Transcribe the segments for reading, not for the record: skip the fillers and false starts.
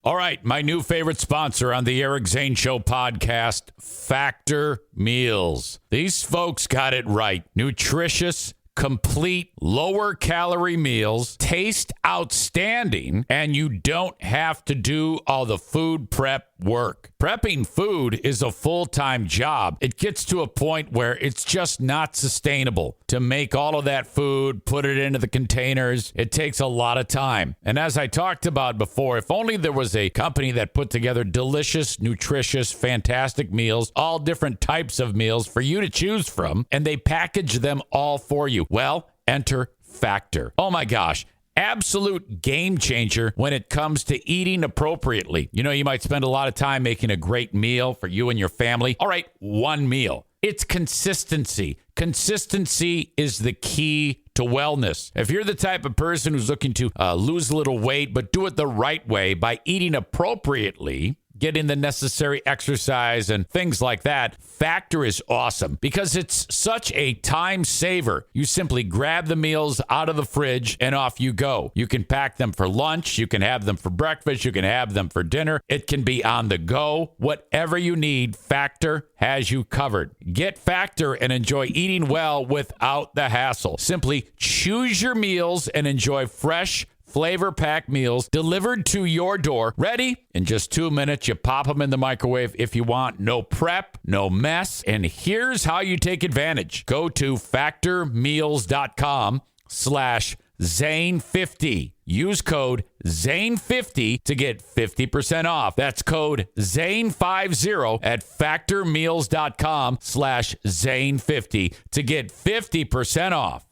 All right, my new favorite sponsor on the Eric Zane Show podcast, Factor Meals. These folks got it right. Nutritious, complete, lower-calorie meals, taste outstanding, and you don't have to do all the food prep work. Prepping food is a full-time job. It gets to a point where it's just not sustainable to make all of that food, put it into the containers. It takes a lot of time. And as I talked about before, if only there was a company that put together delicious, nutritious, fantastic meals, all different types of meals for you to choose from, and they package them all for you. Well, enter Factor. Oh my gosh. Absolute game changer when it comes to eating appropriately. You know, you might spend a lot of time making a great meal for you and your family. All right, one meal. It's consistency. Consistency is the key to wellness. If you're the type of person who's looking to lose a little weight, but do it the right way by eating appropriately, getting the necessary exercise and things like that, Factor is awesome because it's such a time saver. You simply grab the meals out of the fridge and off you go. You can pack them for lunch. You can have them for breakfast. You can have them for dinner. It can be on the go. Whatever you need, Factor has you covered. Get Factor and enjoy eating well without the hassle. Simply choose your meals and enjoy fresh, flavor-packed meals delivered to your door, ready in just 2 minutes. You pop them in the microwave if you want. No prep, no mess. And here's how you take advantage. Go to factormeals.com/Zane50. Use code Zane50 to get 50% off. That's code Zane50 at factormeals.com/Zane50 to get 50% off.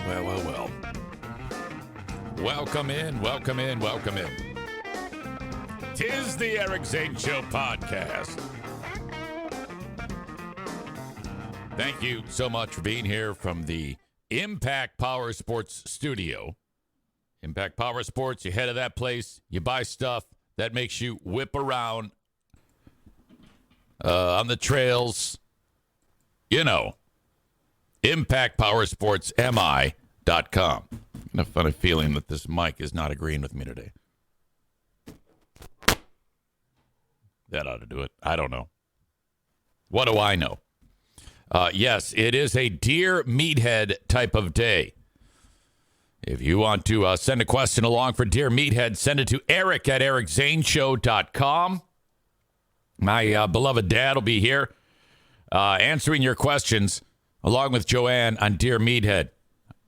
Well. Welcome in. 'Tis the Eric Zane Show podcast. Thank you so much for being here from the Impact Power Sports studio. Impact Power Sports, you head to that place, you buy stuff that makes you whip around on the trails. You know, ImpactPowerSportsMI.com. A funny feeling that this mic is not agreeing with me today. That ought to do it. I don't know. What do I know? Yes, it is a Dear Meathead type of day. If you want to send a question along for Dear Meathead, send it to Eric at ericzaneshow.com. My beloved dad will be here answering your questions along with Joanne on Dear Meathead.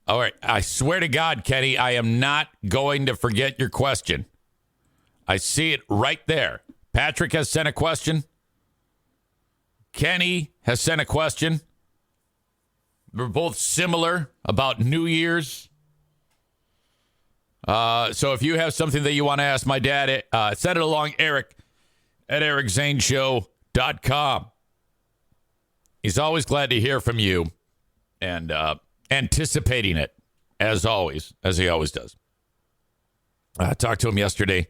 All right, I swear to God, Kenny, I am not going to forget your question. I see it right there. Patrick has sent a question. Kenny has sent a question. We're both similar about New Year's. So if you have something that you want to ask my dad, send it along, Eric at ericzaneshow.com. He's always glad to hear from you. And anticipating it, as always, as he always does. I talked to him yesterday,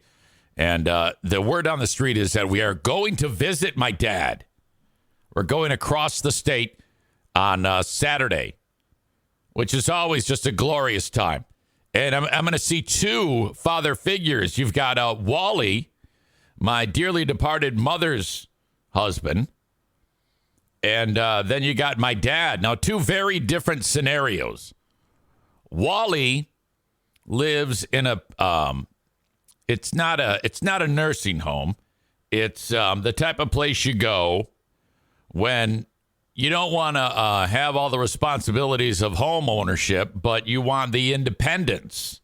and the word on the street is that we are going to visit my dad. We're going across the state on Saturday, which is always just a glorious time. And I'm going to see two father figures. You've got Wally, my dearly departed mother's husband, and then you got my dad. Now, two very different scenarios. Wally lives in a it's not a nursing home. It's the type of place you go when you don't want to have all the responsibilities of home ownership, but you want the independence.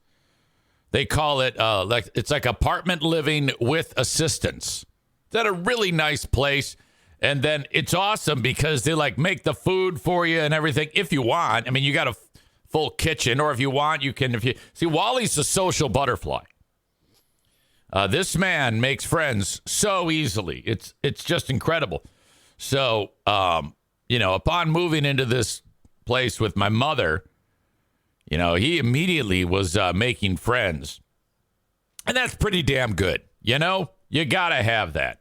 They call it it's like apartment living with assistance. Is that a really nice place? And then it's awesome because they make the food for you and everything if you want. I mean, you got a full kitchen, or if you want, you can. See, Wally's a social butterfly. This man makes friends so easily. It's just incredible. So, upon moving into this place with my mother, he immediately was making friends. And that's pretty damn good. You got to have that.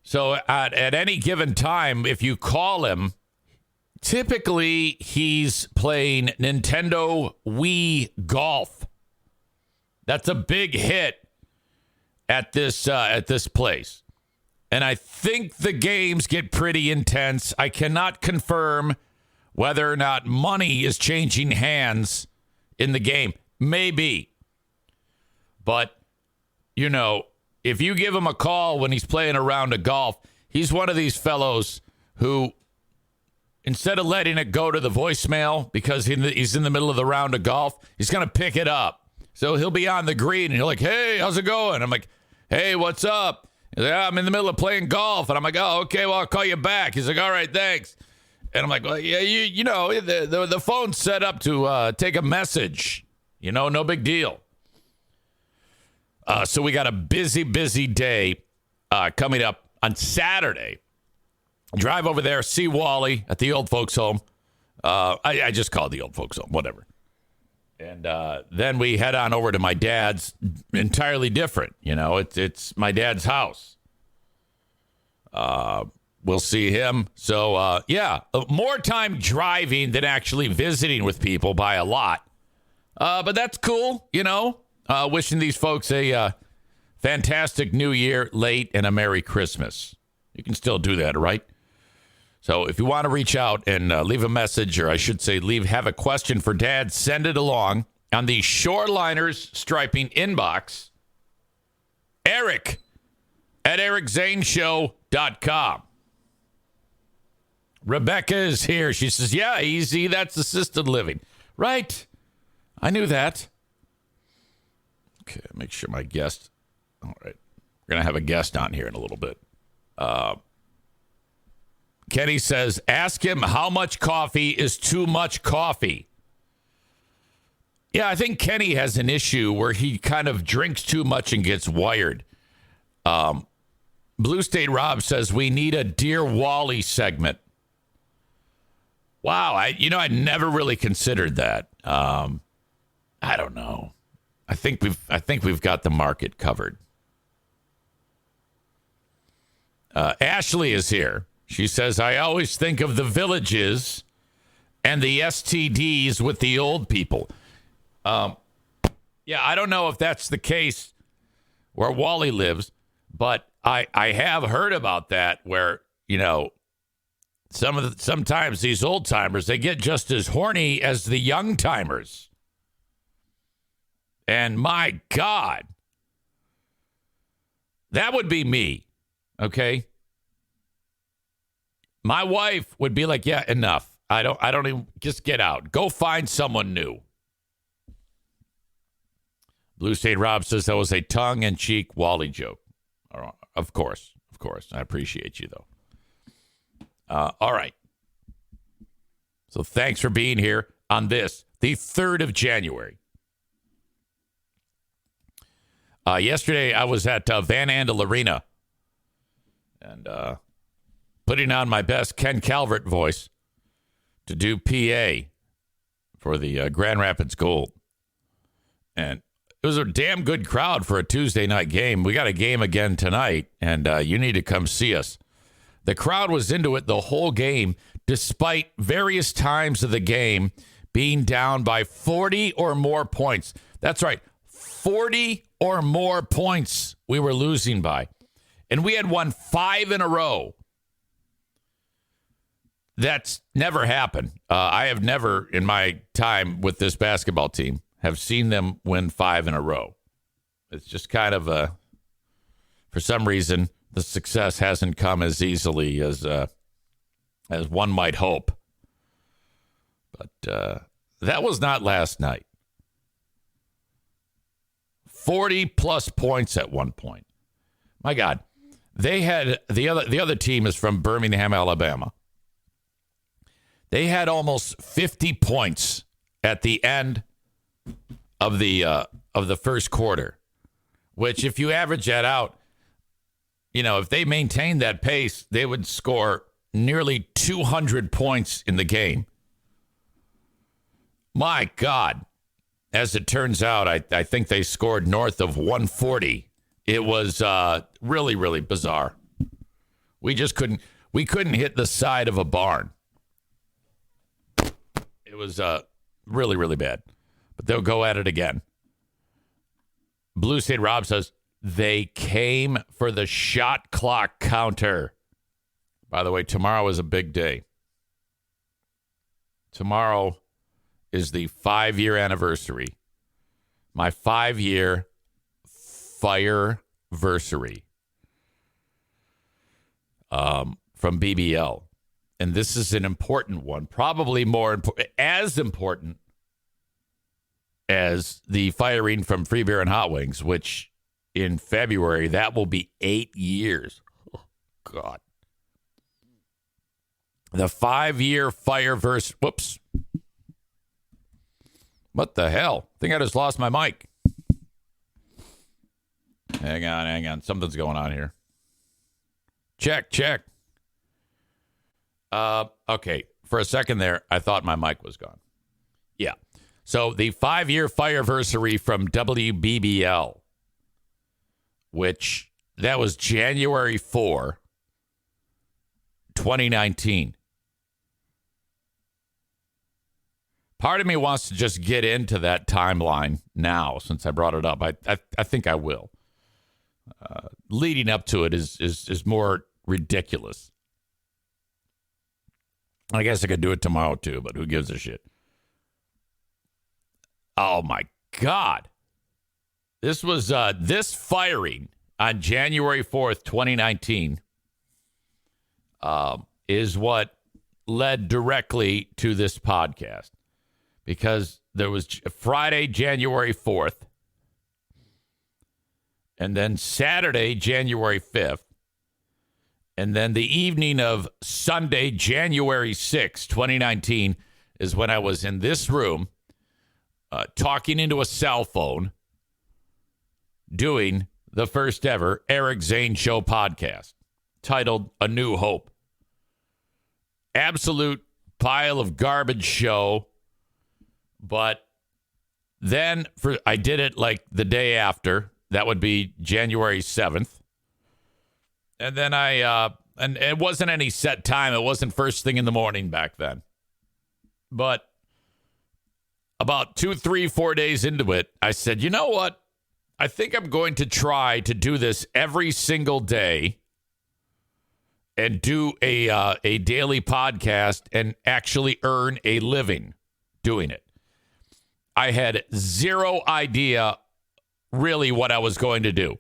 So at any given time, if you call him, typically he's playing Nintendo Wii Golf. That's a big hit. at this place. And I think the games get pretty intense. I cannot confirm whether or not money is changing hands in the game. Maybe. But, you know, if you give him a call when he's playing a round of golf, he's one of these fellows who, instead of letting it go to the voicemail because he's in the middle of the round of golf, he's going to pick it up. So he'll be on the green and you're like, hey, how's it going? I'm like, hey, what's up? He's like, I'm in the middle of playing golf. And I'm like, oh, okay, well, I'll call you back. He's like, all right, thanks. And I'm like, well, yeah, you know, the phone's set up to take a message. You know, no big deal. So we got a busy day coming up on Saturday. Drive over there, see Wally at the old folks home. I just call it the old folks home, whatever. And then we head on over to my dad's, entirely different. You know, it's my dad's house. We'll see him. So, yeah, more time driving than actually visiting with people by a lot. But that's cool, you know. Wishing these folks a fantastic New Year late and a Merry Christmas. You can still do that, right? So if you want to reach out and leave a message, or I should say have a question for Dad, send it along on the Shoreliners Striping inbox. Eric at EricZaneShow.com. Rebecca is here. She says, yeah, easy. That's assisted living. Right. I knew that. Okay, make sure my guest. All right. We're going to have a guest on here in a little bit. Kenny says, ask him how much coffee is too much coffee. Yeah, I think Kenny has an issue where he kind of drinks too much and gets wired. Blue State Rob says, we need a Dear Wally segment. Wow, I never really considered that. I don't know. I think we've got the market covered. Ashley is here. She says, I always think of the villages and the STDs with the old people. Yeah, I don't know if that's the case where Wally lives, but I have heard about that where, you know, sometimes these old timers, they get just as horny as the young timers. And my God, that would be me. Okay. My wife would be like, yeah, enough. I don't even, just get out. Go find someone new. Blue State Rob says that was a tongue-in-cheek Wally joke. Of course. I appreciate you, though. All right. So thanks for being here on this, the 3rd of January. Yesterday, I was at Van Andel Arena and putting on my best Ken Calvert voice to do PA for the Grand Rapids Gold. And it was a damn good crowd for a Tuesday night game. We got a game again tonight, and you need to come see us. The crowd was into it the whole game, despite various times of the game being down by 40 or more points. That's right, 40 or more points we were losing by. And we had won 5 in a row. That's never happened. I have never, in my time with this basketball team, have seen them win 5 in a row. It's just kind of for some reason, the success hasn't come as easily as one might hope. But that was not last night. 40 plus points at one point. My God, they had the other team is from Birmingham, Alabama. They had almost 50 points at the end of the first quarter, which if you average that out, you know, if they maintained that pace, they would score nearly 200 points in the game. My God. As it turns out, I think they scored north of 140. It was really, really bizarre. We couldn't hit the side of a barn. It was really, really bad. But they'll go at it again. Blue State Rob says, They came for the shot clock counter. By the way, tomorrow is a big day. Tomorrow is the 5-year anniversary. My 5-year Fireversary from BBL. And this is an important one, probably as important as the firing from Free Beer and Hot Wings, which in February, that will be 8 years. Oh, God. The 5-year Fireverse. Whoops. What the hell? I think I just lost my mic. Hang on. Something's going on here. Check. Okay. For a second there, I thought my mic was gone. Yeah. So the 5-year Fireversary from WBBL, which that was January 4, 2019. Part of me wants to just get into that timeline now since I brought it up. I think I will. Leading up to it is more ridiculous. I guess I could do it tomorrow too, but who gives a shit? Oh my God. This was this firing on January 4th, 2019 is what led directly to this podcast. Because there was Friday, January 4th, and then Saturday, January 5th, and then the evening of Sunday, January 6th, 2019, is when I was in this room talking into a cell phone doing the first ever Eric Zane Show podcast titled A New Hope. Absolute pile of garbage show. But then I did it like the day after. That would be January 7th. And then and it wasn't any set time. It wasn't first thing in the morning back then. But about 2, 3, 4 days into it, I said, you know what? I think I'm going to try to do this every single day and do a daily podcast and actually earn a living doing it. I had zero idea really what I was going to do.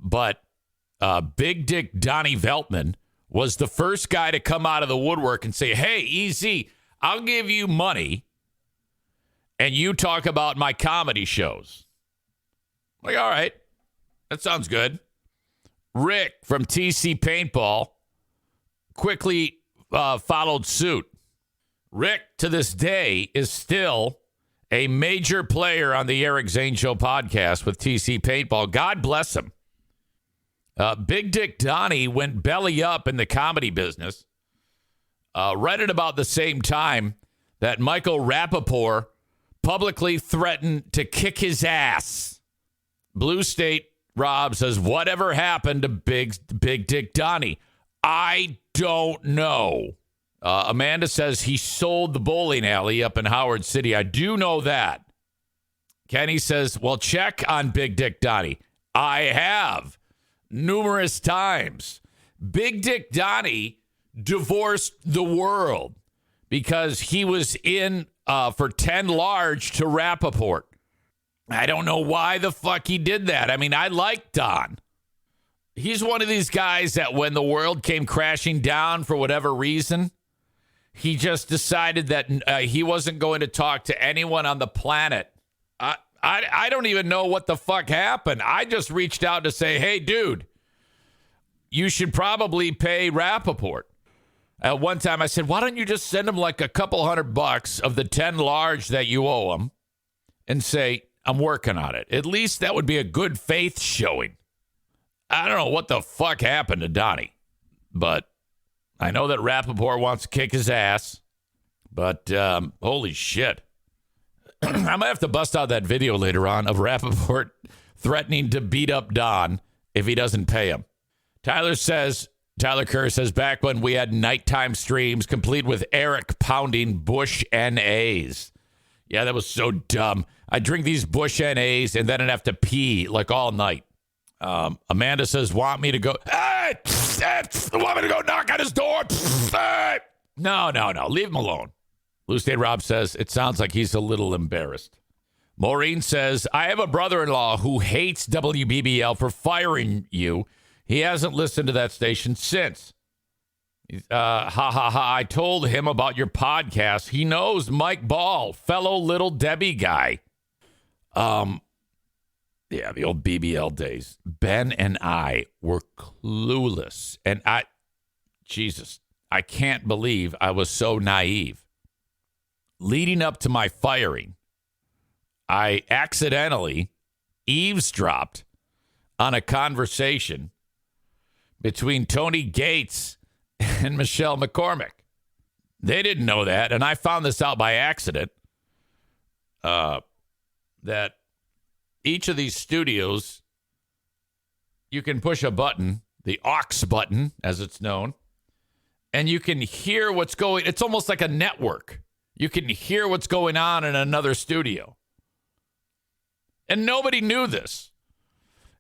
But Big Dick Donnie Veltman was the first guy to come out of the woodwork and say, hey, EZ, I'll give you money and you talk about my comedy shows. Like, all right, that sounds good. Rick from TC Paintball quickly followed suit. Rick, to this day, is still a major player on the Eric Zane Show podcast with TC Paintball. God bless him. Big Dick Donnie went belly up in the comedy business. Right at about the same time that Michael Rappaport publicly threatened to kick his ass. Blue State Rob says, whatever happened to Big Dick Donnie? I don't know. Amanda says he sold the bowling alley up in Howard City. I do know that. Kenny says, well, check on Big Dick Donnie. I have numerous times. Big Dick Donnie divorced the world because he was in for 10 large to Rappaport. I don't know why the fuck he did that. I mean, I like Don. He's one of these guys that when the world came crashing down for whatever reason, he just decided that he wasn't going to talk to anyone on the planet. I don't even know what the fuck happened. I just reached out to say, hey, dude, you should probably pay Rappaport. At one time, I said, why don't you just send him like a couple $100 of the 10 large that you owe him and say, I'm working on it. At least that would be a good faith showing. I don't know what the fuck happened to Donnie, but I know that Rappaport wants to kick his ass, but holy shit. I might have to bust out that video later on of Rappaport threatening to beat up Don if he doesn't pay him. Tyler Kerr says, back when we had nighttime streams complete with Eric pounding Bush NAs. Yeah, that was so dumb. I drink these Bush NAs and then I'd have to pee like all night. Amanda says, want me to go? Hey, want me to go knock on his door? Hey. No. Leave him alone. Blue State Rob says, it sounds like he's a little embarrassed. Maureen says, I have a brother-in-law who hates WBBL for firing you. He hasn't listened to that station since. I told him about your podcast. He knows Mike Ball, fellow Little Debbie guy. Yeah, the old BBL days. Ben and I were clueless. And I can't believe I was so naive. Leading up to my firing, I accidentally eavesdropped on a conversation between Tony Gates and Michelle McCormick. They didn't know that, and I found this out by accident, that each of these studios, you can push a button, the aux button, as it's known, and you can hear what's going. It's almost like a network. You can hear what's going on in another studio. And nobody knew this.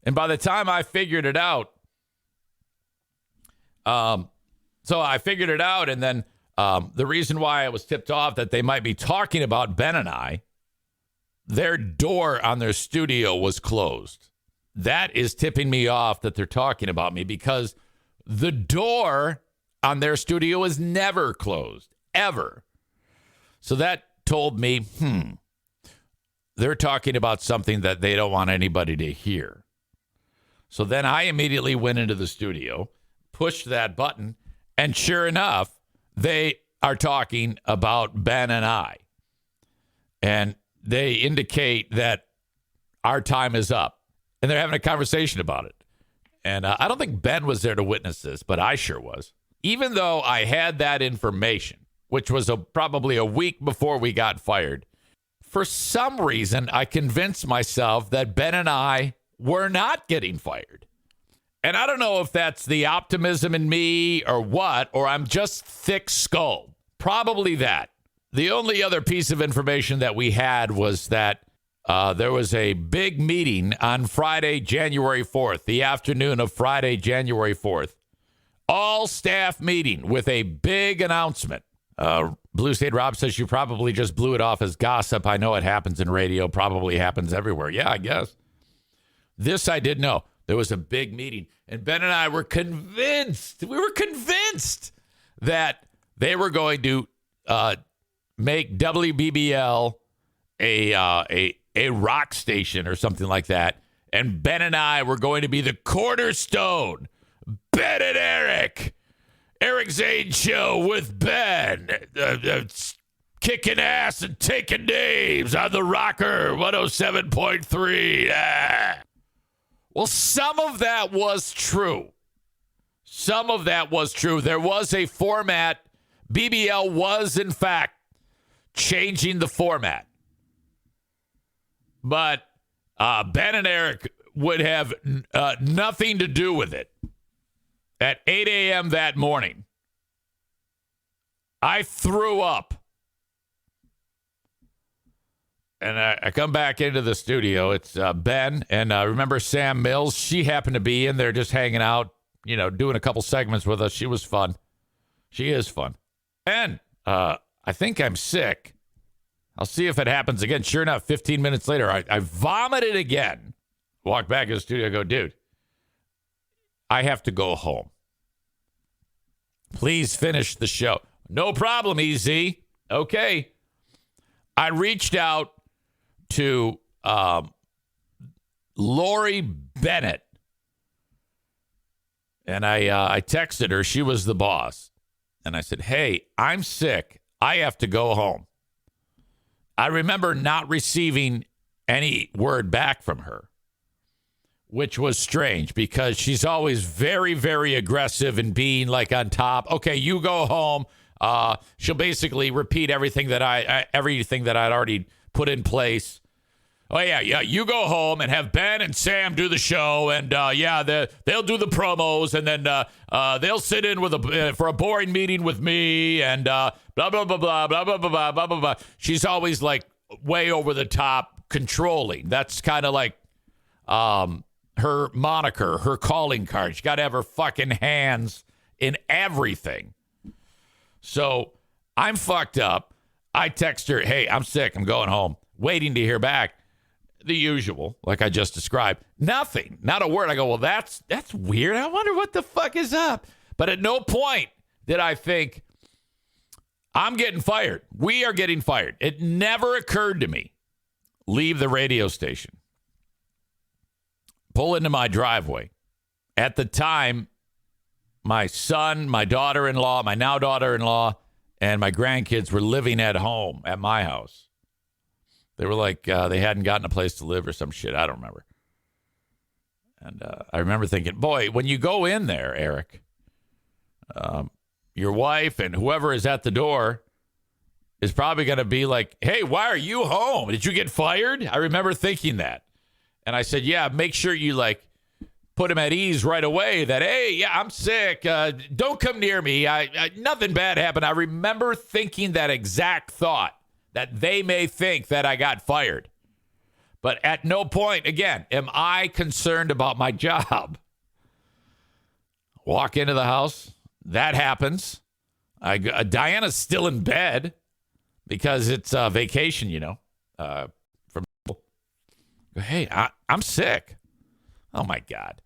And by the time I figured it out, so I figured it out, and then the reason why I was tipped off that they might be talking about Ben and I, their door on their studio was closed. That is tipping me off that they're talking about me, because the door on their studio is never closed, ever. So that told me, they're talking about something that they don't want anybody to hear. So then I immediately went into the studio, pushed that button, and sure enough, they are talking about Ben and I. And they indicate that our time is up. And they're having a conversation about it. And I don't think Ben was there to witness this, but I sure was. Even though I had that information, which was probably a week before we got fired, for some reason, I convinced myself that Ben and I were not getting fired. And I don't know if that's the optimism in me or what, or I'm just thick-skulled. Probably that. The only other piece of information that we had was that there was a big meeting on Friday, January 4th, the afternoon of Friday, January 4th. All staff meeting with a big announcement. Blue State Rob says you probably just blew it off as gossip. I know it happens in radio, probably happens everywhere. Yeah, I guess. This I did know. There was a big meeting, and Ben and I were convinced. We were convinced that they were going to make WBBL a rock station or something like that. And Ben and I were going to be the cornerstone. Ben and Eric Zane show with Ben, kicking ass and taking names on the Rocker 107.3. Well, some of that was true. Some of that was true. There was a format. BBL was, in fact, changing the format. But Ben and Eric would have nothing to do with it. At 8 a.m. that morning, I threw up. And I come back into the studio. It's Ben. And remember Sam Mills? She happened to be in there just hanging out, doing a couple segments with us. She was fun. She is fun. And I think I'm sick. I'll see if it happens again. Sure enough, 15 minutes later, I vomited again. Walk back in the studio, go, dude, I have to go home. Please finish the show. No problem, EZ. Okay. I reached out to Lori Bennett, and I texted her. She was the boss. And I said, hey, I'm sick. I have to go home. I remember not receiving any word back from her, which was strange because she's always very, very aggressive and being like on top. Okay, you go home. She'll basically repeat everything that I'd already put in place. Oh, yeah, you go home and have Ben and Sam do the show, and they'll do the promos, and then they'll sit in for a boring meeting with me, and blah, blah, blah, blah, blah, blah, blah, blah, blah, blah, blah. She's always, like, way over the top controlling. That's kind of like, her moniker, her calling card. She got to have her fucking hands in everything. So I'm fucked up. I text her, hey, I'm sick. I'm going home. Waiting to hear back. The usual, like I just described. Nothing. Not a word. I go, well, that's weird. I wonder what the fuck is up. But at no point did I think, I'm getting fired. We are getting fired. It never occurred to me. Leave the radio station. Pull into my driveway. At the time, my son, my daughter-in-law, my now daughter-in-law, and my grandkids were living at home at my house. They were like, they hadn't gotten a place to live or some shit. I don't remember. And I remember thinking, boy, when you go in there, Eric, your wife and whoever is at the door is probably going to be like, hey, why are you home? Did you get fired? I remember thinking that. And I said, yeah, make sure you put him at ease right away that, hey, yeah, I'm sick. Don't come near me. Nothing bad happened. I remember thinking that exact thought, that they may think that I got fired. But at no point, again, am I concerned about my job. Walk into the house. That happens. Diana's still in bed because it's vacation, from hey, I'm sick. Oh, my God.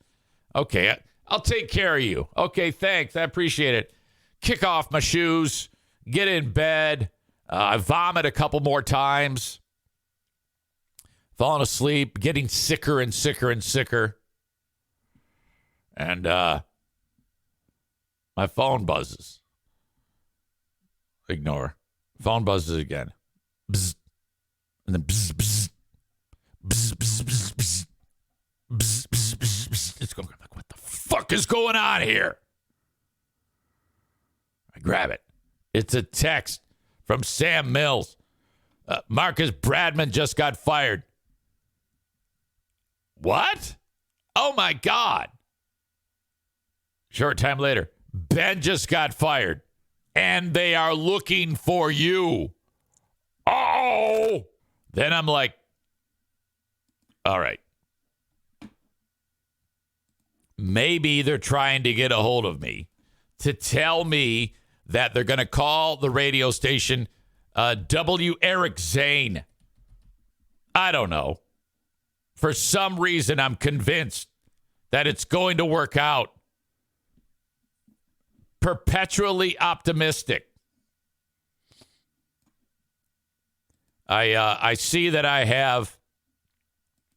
Okay, I'll take care of you. Okay, thanks. I appreciate it. Kick off my shoes. Get in bed. I vomit a couple more times. Falling asleep. Getting sicker and sicker and sicker. And my phone buzzes. Ignore. Phone buzzes again. Bzz. And then bzz, bzz. Bzz, bzz, bzz, bzz. Bzz, bzz, bzz, bzz. It's going like, what the fuck is going on here? I grab it. It's a text from Sam Mills. Marcus Bradman just got fired. What? Oh, my God. Short time later, Ben just got fired. And they are looking for you. Oh! Then I'm like, all right. Maybe they're trying to get a hold of me to tell me that they're going to call the radio station W. Eric Zane. I don't know. For some reason, I'm convinced that it's going to work out. Perpetually optimistic. I see that I have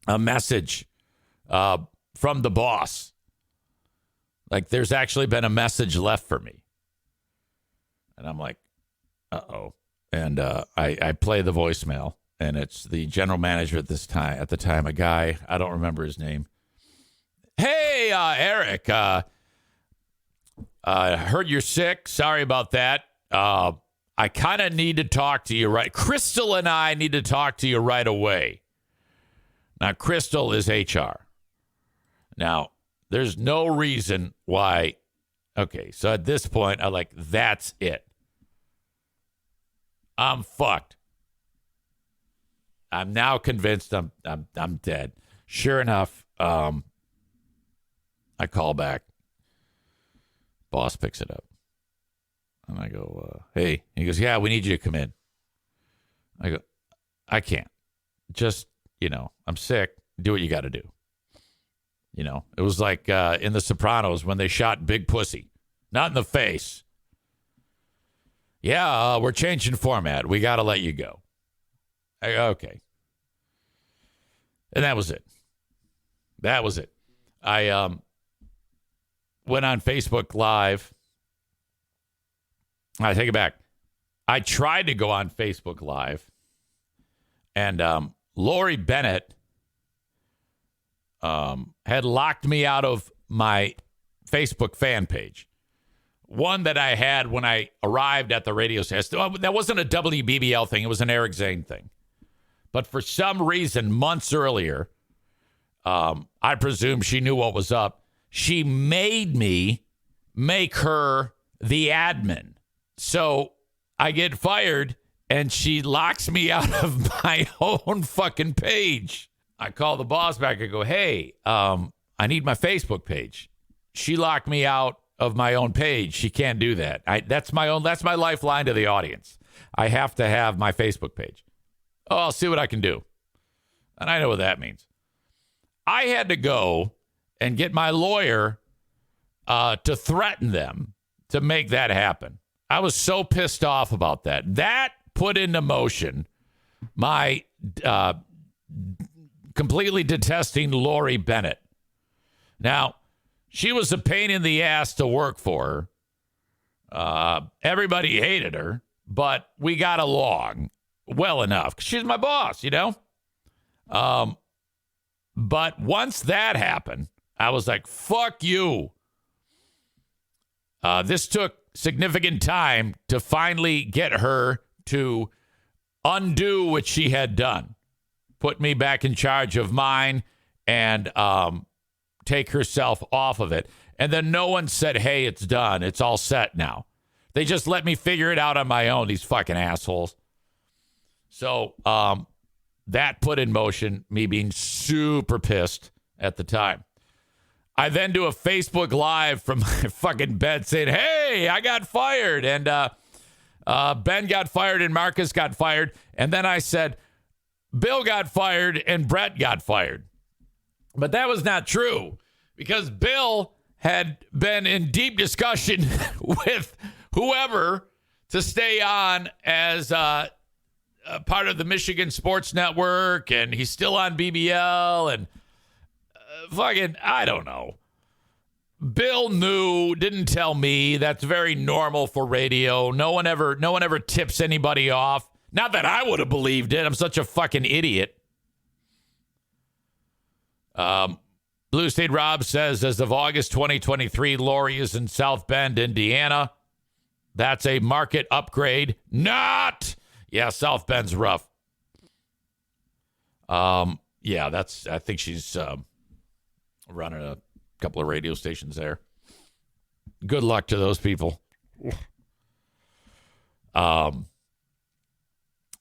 a message from the boss. Like, there's actually been a message left for me. And I'm like, uh-oh. And I play the voicemail, and it's the general manager at the time, a guy, I don't remember his name. Hey, Eric, I heard you're sick. Sorry about that. I kind of need to talk to you right. Crystal and I need to talk to you right away. Now, Crystal is HR. Now, there's no reason why. Okay, so at this point, I'm like, that's it. I'm fucked. I'm now convinced I'm dead. Sure enough, I call back. Boss picks it up. And I go, hey. He goes, yeah, we need you to come in. I go, I can't. Just, I'm sick. Do what you got to do. It was like in The Sopranos when they shot Big Pussy. Not in the face. Yeah, we're changing format. We got to let you go. I go, okay. And that was it. I went on Facebook Live. I take it back. I tried to go on Facebook Live, and Lori Bennett had locked me out of my Facebook fan page. One that I had when I arrived at the radio station. That wasn't a WBBL thing. It was an Eric Zane thing. But for some reason, months earlier, I presume she knew what was up. She made me make her the admin. So I get fired, and she locks me out of my own fucking page. I call the boss back. I go, hey, I need my Facebook page. She locked me out of my own page. She can't do that. That's my lifeline to the audience. I have to have my Facebook page. Oh, I'll see what I can do. And I know what that means. I had to go and get my lawyer to threaten them to make that happen. I was so pissed off about that. That put into motion my completely detesting Lori Bennett. Now, she was a pain in the ass to work for her. Everybody hated her, but we got along well enough. She's my boss, you know? But once that happened, I was like, fuck you. This took significant time to finally get her to undo what she had done. Put me back in charge of mine and take herself off of it. And then no one said, hey, it's done. It's all set now. They just let me figure it out on my own, these fucking assholes. So that put in motion me being super pissed at the time. I then do a Facebook Live from my fucking bed saying, hey, I got fired. And Ben got fired and Marcus got fired. And then I said, Bill got fired and Brett got fired. But that was not true because Bill had been in deep discussion with whoever to stay on as part of the Michigan Sports Network. And he's still on BBL and fucking, I don't know. Bill knew, didn't tell me. That's very normal for radio. No one ever tips anybody off. Not that I would have believed it. I'm such a fucking idiot. Blue State Rob says, as of August 2023, Lori is in South Bend, Indiana. That's a market upgrade. Not. Yeah, South Bend's rough. Yeah, I think she's running a couple of radio stations there. Good luck to those people.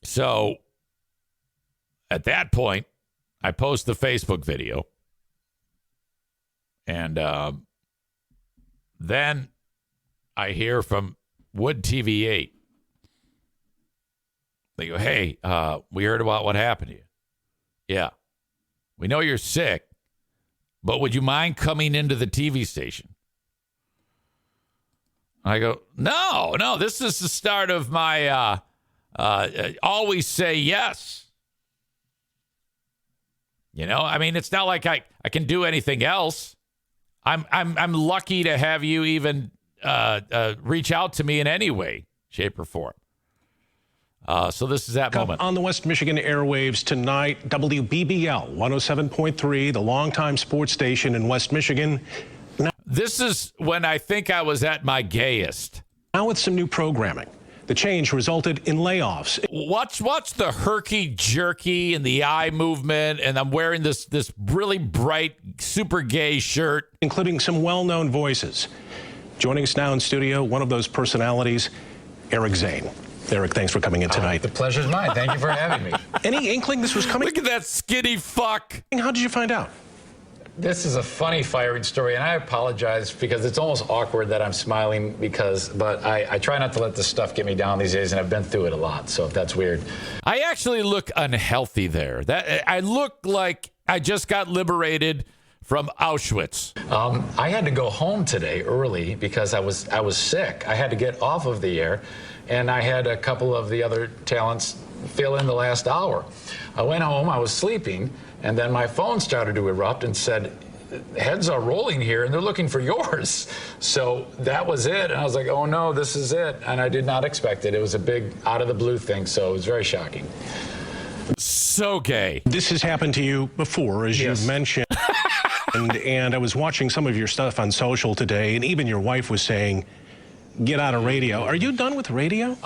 So at that point, I post the Facebook video. And then I hear from Wood TV 8. They go, hey, we heard about what happened to you. Yeah. We know you're sick, but would you mind coming into the TV station? I go, no, this is the start of my always say yes. You know, I mean, it's not like I can do anything else. I'm lucky to have you even reach out to me in any way, shape, or form. So this is that moment. On the West Michigan airwaves tonight, WBBL 107.3, the longtime sports station in West Michigan. This is when I think I was at my gayest. Now with some new programming. The change resulted in layoffs. Watch the herky-jerky and the eye movement, and I'm wearing this really bright, super gay shirt. Including some well-known voices. Joining us now in studio, one of those personalities, Eric Zane. Eric, thanks for coming in tonight. The pleasure's mine. Thank you for having me. Any inkling this was coming? Look at that skinny fuck. How did you find out? This is a funny firing story, and I apologize because it's almost awkward that I'm smiling but I try not to let this stuff get me down these days, and I've been through it a lot, so if that's weird. I actually look unhealthy there. I look like I just got liberated from Auschwitz. I had to go home today early because I was sick. I had to get off of the air, and I had a couple of the other talents fill in the last hour. I went home, I was sleeping, and then my phone started to erupt and said, heads are rolling here and they're looking for yours. So that was it. And I was like, oh no, this is it. And I did not expect it. It was a big out of the blue thing. So it was very shocking. So gay. This has happened to you before, as Yes. you mentioned. and I was watching some of your stuff on social today, and even your wife was saying, get out of radio. Are you done with radio?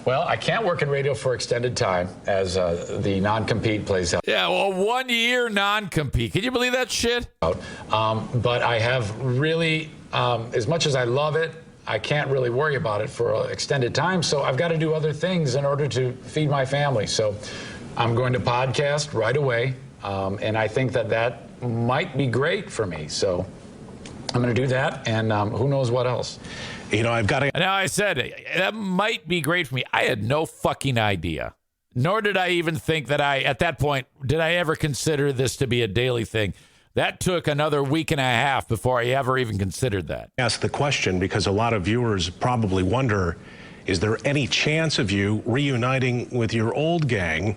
Well, I can't work in radio for extended time as the non-compete plays out. Yeah, well, 1 year non-compete. Can you believe that shit? But I have really, as much as I love it, I can't really worry about it for an extended time. So I've got to do other things in order to feed my family. So I'm going to podcast right away. And I think that might be great for me. So I'm going to do that, and who knows what else. I've got to. Now, I said that might be great for me. I had no fucking idea. Nor did I even think that at that point, did I ever consider this to be a daily thing? That took another week and a half before I ever even considered that. Ask the question because a lot of viewers probably wonder, is there any chance of you reuniting with your old gang?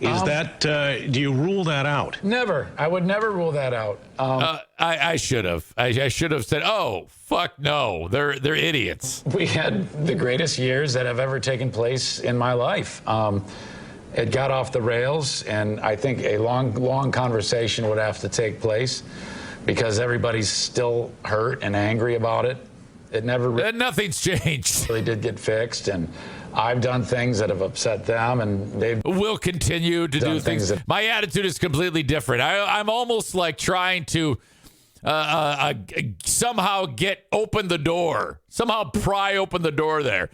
Do you rule that out? Never. I would never rule that out. I should have. I should have said, oh, fuck no. They're idiots. We had the greatest years that have ever taken place in my life. It got off the rails, and I think a long conversation would have to take place because everybody's still hurt and angry about it. It never nothing's changed. Really did get fixed, and I've done things that have upset them, and they will continue to do things. that My attitude is completely different. I'm almost like trying to somehow open the door, somehow pry open the door there.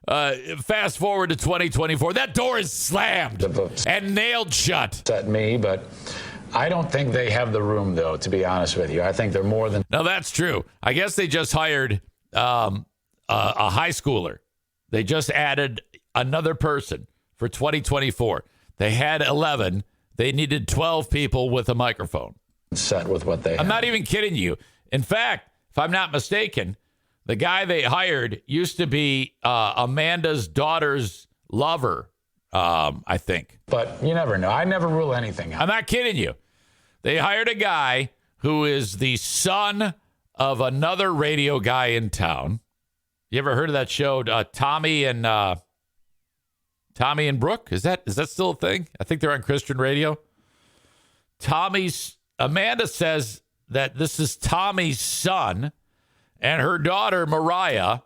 Fast forward to 2024. That door is slammed and nailed shut. Upset me, but I don't think they have the room, though, to be honest with you. I think they're more than... No, that's true. I guess they just hired a high schooler. They just added another person for 2024. They had 11. They needed 12 people with a microphone. Set with what they have. I'm not even kidding you. In fact, if I'm not mistaken, the guy they hired used to be Amanda's daughter's lover, I think. But you never know. I never rule anything out. I'm not kidding you. They hired a guy who is the son of another radio guy in town. You ever heard of that show, Tommy and Brooke? Is that still a thing? I think they're on Christian radio. Amanda says that this is Tommy's son and her daughter, Mariah,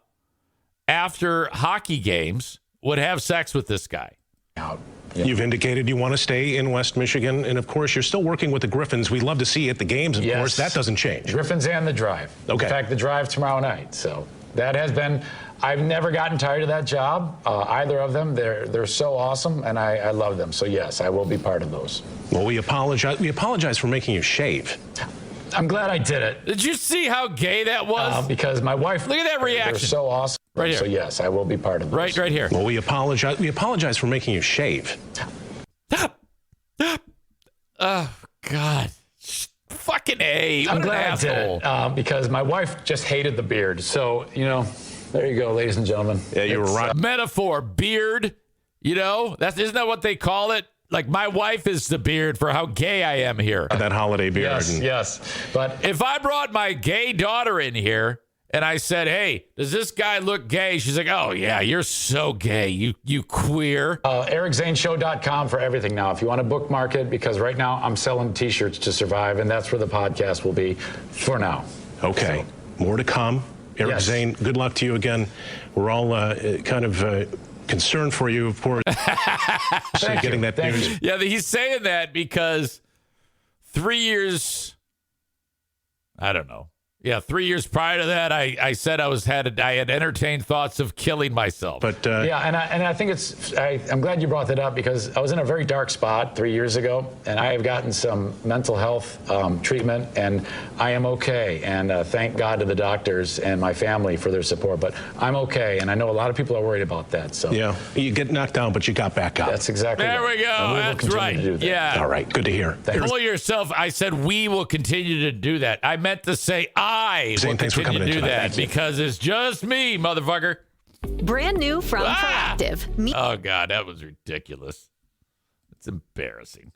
after hockey games, would have sex with this guy. Yeah. You've indicated you want to stay in West Michigan, and of course, you're still working with the Griffins. We'd love to see you at the games, of course. That doesn't change. Griffins and the Drive. Okay. In fact, the Drive tomorrow night. So that has been... I've never gotten tired of that job. Either of them, they're so awesome, and I love them. So yes, I will be part of those. Well, we apologize. We apologize for making you shave. I'm glad I did it. Did you see how gay that was? Because my wife. Look at that reaction. They're so awesome. Right here. So yes, I will be part of those. Right here. Well, we apologize. We apologize for making you shave. Oh God. Fucking A. I'm glad I did it because my wife just hated the beard. So, there you go, ladies and gentlemen. Yeah, you were right. Metaphor, beard, isn't that what they call it? Like my wife is the beard for how gay I am here. That holiday beard. Yes. But if I brought my gay daughter in here and I said, hey, does this guy look gay? She's like, oh, yeah, you're so gay, you queer. EricZaneShow.com for everything now. If you want to bookmark it, because right now I'm selling T-shirts to survive, and that's where the podcast will be for now. Okay. So, more to come. Eric Zane, good luck to you again. We're all kind of concerned for you, of course. Getting that news. Yeah, he's saying that because 3 years, I don't know. Yeah, 3 years prior to that, I said I had entertained thoughts of killing myself. But yeah, and I think I'm glad you brought that up because I was in a very dark spot 3 years ago, and I have gotten some mental health treatment, and I am okay. And thank God to the doctors and my family for their support. But I'm okay, and I know a lot of people are worried about that. So yeah, you get knocked down, but you got back up. That's exactly there right. We go. That's right. Yeah. All right. Good to hear. Pull yourself. I said we will continue to do that. I meant to say I will continue to do that because it's just me, motherfucker. Brand new from Proactive. Oh, God, that was ridiculous. It's embarrassing.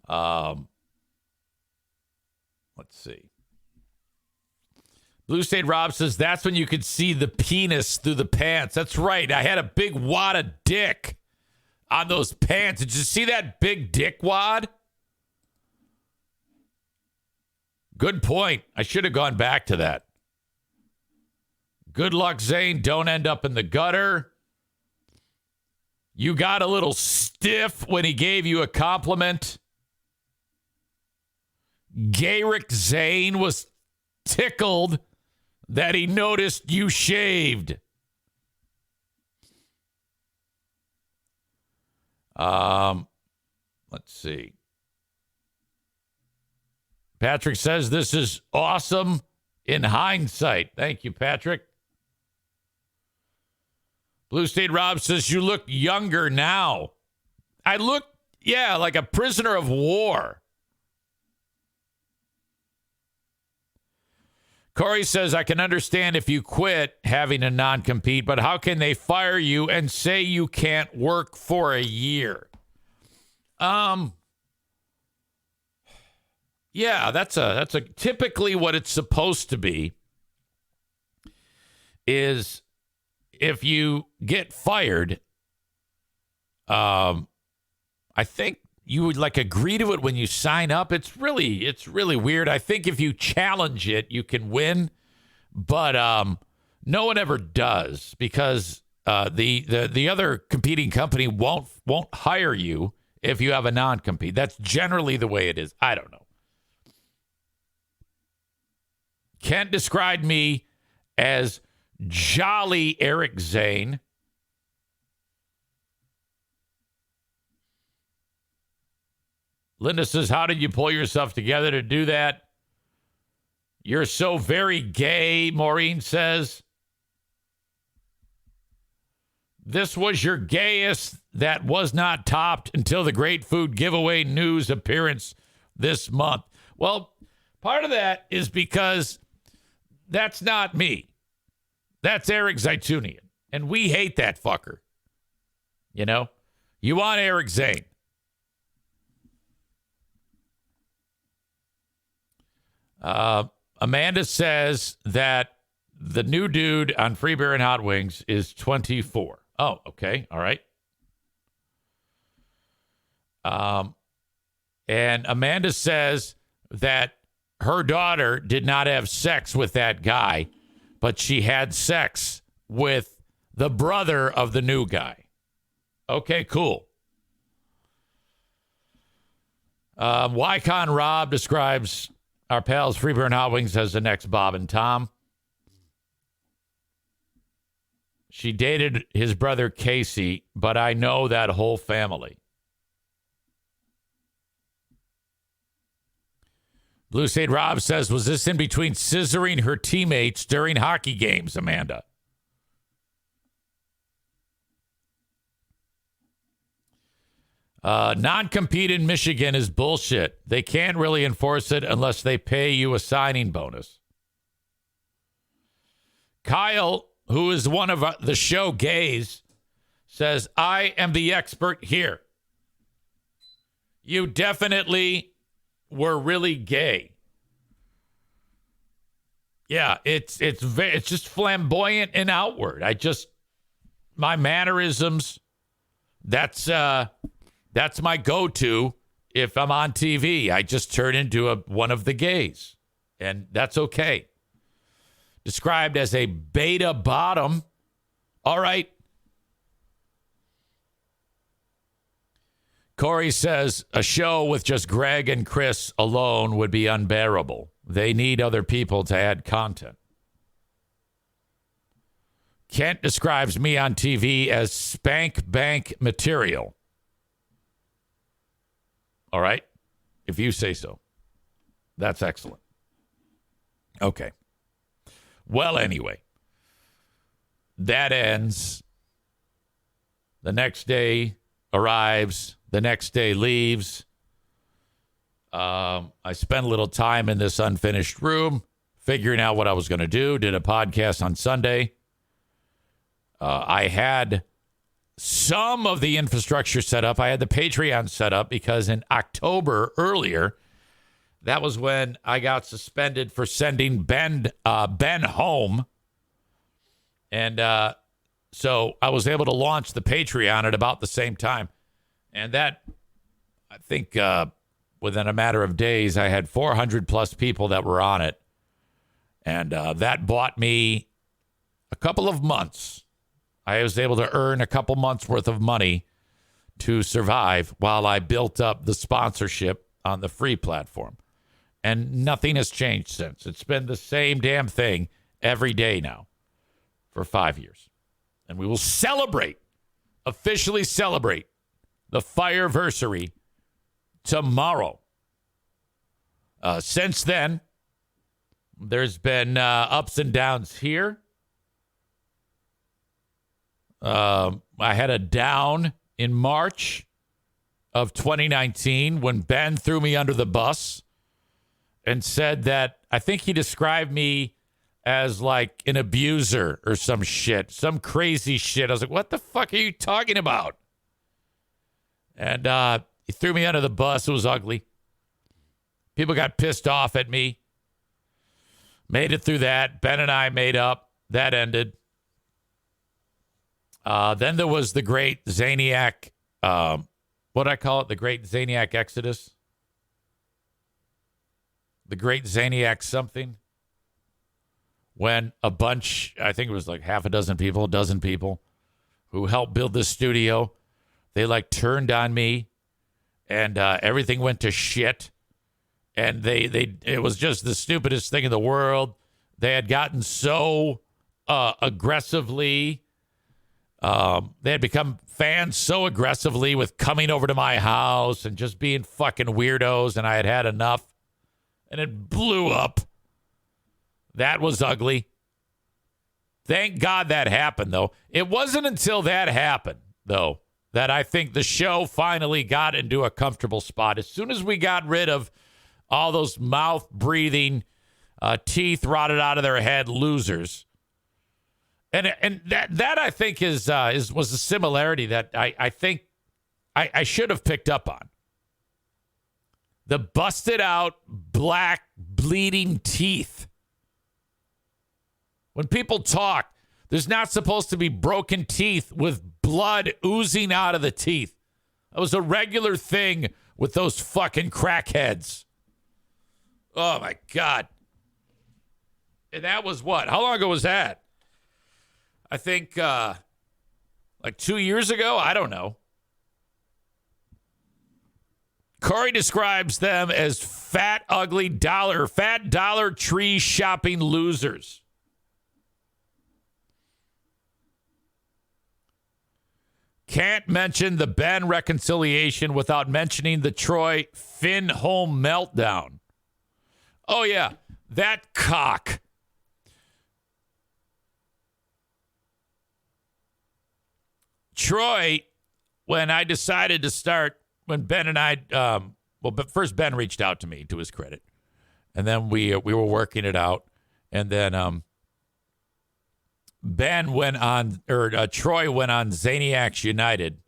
Let's see. Blue State Rob says that's when you could see the penis through the pants. That's right. I had a big wad of dick on those pants. Did you see that big dick wad? Good point. I should have gone back to that. Good luck, Zane. Don't end up in the gutter. You got a little stiff when he gave you a compliment. Garrick Zane was tickled that he noticed you shaved. Let's see. Patrick says this is awesome in hindsight. Thank you, Patrick. Blue State Rob says you look younger now. I look, like a prisoner of war. Corey says, I can understand if you quit having a non-compete, but how can they fire you and say you can't work for a year? Yeah, that's a typically what it's supposed to be is if you get fired, I think you would like agree to it when you sign up. It's really weird. I think if you challenge it, you can win, but no one ever does because the other competing company won't hire you if you have a non-compete. That's generally the way it is. I don't know. Kent described me as jolly Eric Zane. Linda says, how did you pull yourself together to do that? You're so very gay, Maureen says. This was your gayest that was not topped until the Great Food Giveaway news appearance this month. Well, part of that is because that's not me. That's Eric Zaitunian. And we hate that fucker. You know? You want Eric Zane. Amanda says that the new dude on Free Beer and Hot Wings is 24. Oh, okay. All right. And Amanda says that her daughter did not have sex with that guy, but she had sex with the brother of the new guy. Okay, cool. Wycon Rob describes our pals Free Beer and Hot Wings as the next Bob and Tom. She dated his brother Casey, but I know that whole family. Blue State Rob says, was this in between scissoring her teammates during hockey games, Amanda? Non-compete in Michigan is bullshit. They can't really enforce it unless they pay you a signing bonus. Kyle, who is one of the show gays, says, I am the expert here. You definitely were really gay. Yeah, it's just flamboyant and outward. My mannerisms, that's my go-to if I'm on TV. I just turn into one of the gays, and that's okay. Described as a beta bottom. All right. Corey says a show with just Greg and Chris alone would be unbearable. They need other people to add content. Kent describes me on TV as spank bank material. All right. If you say so. That's excellent. Okay. Well, anyway, that ends. The next day arrives. The next day leaves. I spent a little time in this unfinished room figuring out what I was going to do. Did a podcast on Sunday. I had some of the infrastructure set up. I had the Patreon set up because in October earlier, that was when I got suspended for sending Ben home. And so I was able to launch the Patreon at about the same time. And that, I think, within a matter of days, I had 400 plus people that were on it. And that bought me a couple of months. I was able to earn a couple months worth of money to survive while I built up the sponsorship on the free platform. And nothing has changed since. It's been the same damn thing every day now for 5 years. And we will officially celebrate the Fireversary tomorrow. Since then, there's been ups and downs here. I had a down in March of 2019 when Ben threw me under the bus and said that I think he described me as like an abuser or some shit, some crazy shit. I was like, what the fuck are you talking about? And he threw me under the bus. It was ugly. People got pissed off at me. Made it through that. Ben and I made up. That ended. Then there was the great Zaniac, what do I call it? The great Zaniac Exodus? The great Zaniac something? When a bunch, I think it was like half a dozen people who helped build this studio, they like turned on me and everything went to shit. And it was just the stupidest thing in the world. They had gotten so aggressively, they had become fans so aggressively with coming over to my house and just being fucking weirdos, and I had had enough. And it blew up. That was ugly. Thank God that happened, though. It wasn't until that happened, though, that I think the show finally got into a comfortable spot. As soon as we got rid of all those mouth-breathing, teeth rotted out of their head losers. And that I think was a similarity that I think I should have picked up on. The busted out, black, bleeding teeth. When people talk, there's not supposed to be broken teeth with blood oozing out of the teeth. That was a regular thing with those fucking crackheads. Oh, my God. And that was what? How long ago was that? I think like 2 years ago? I don't know. Corey describes them as fat dollar tree shopping losers. Can't mention the Ben reconciliation without mentioning the Troy Finn home meltdown. Oh, yeah, that cock. Troy, when I decided to start, when Ben and I, but first Ben reached out to me, to his credit, and then we were working it out, and then Ben went on, or Troy went on Zaniacs United,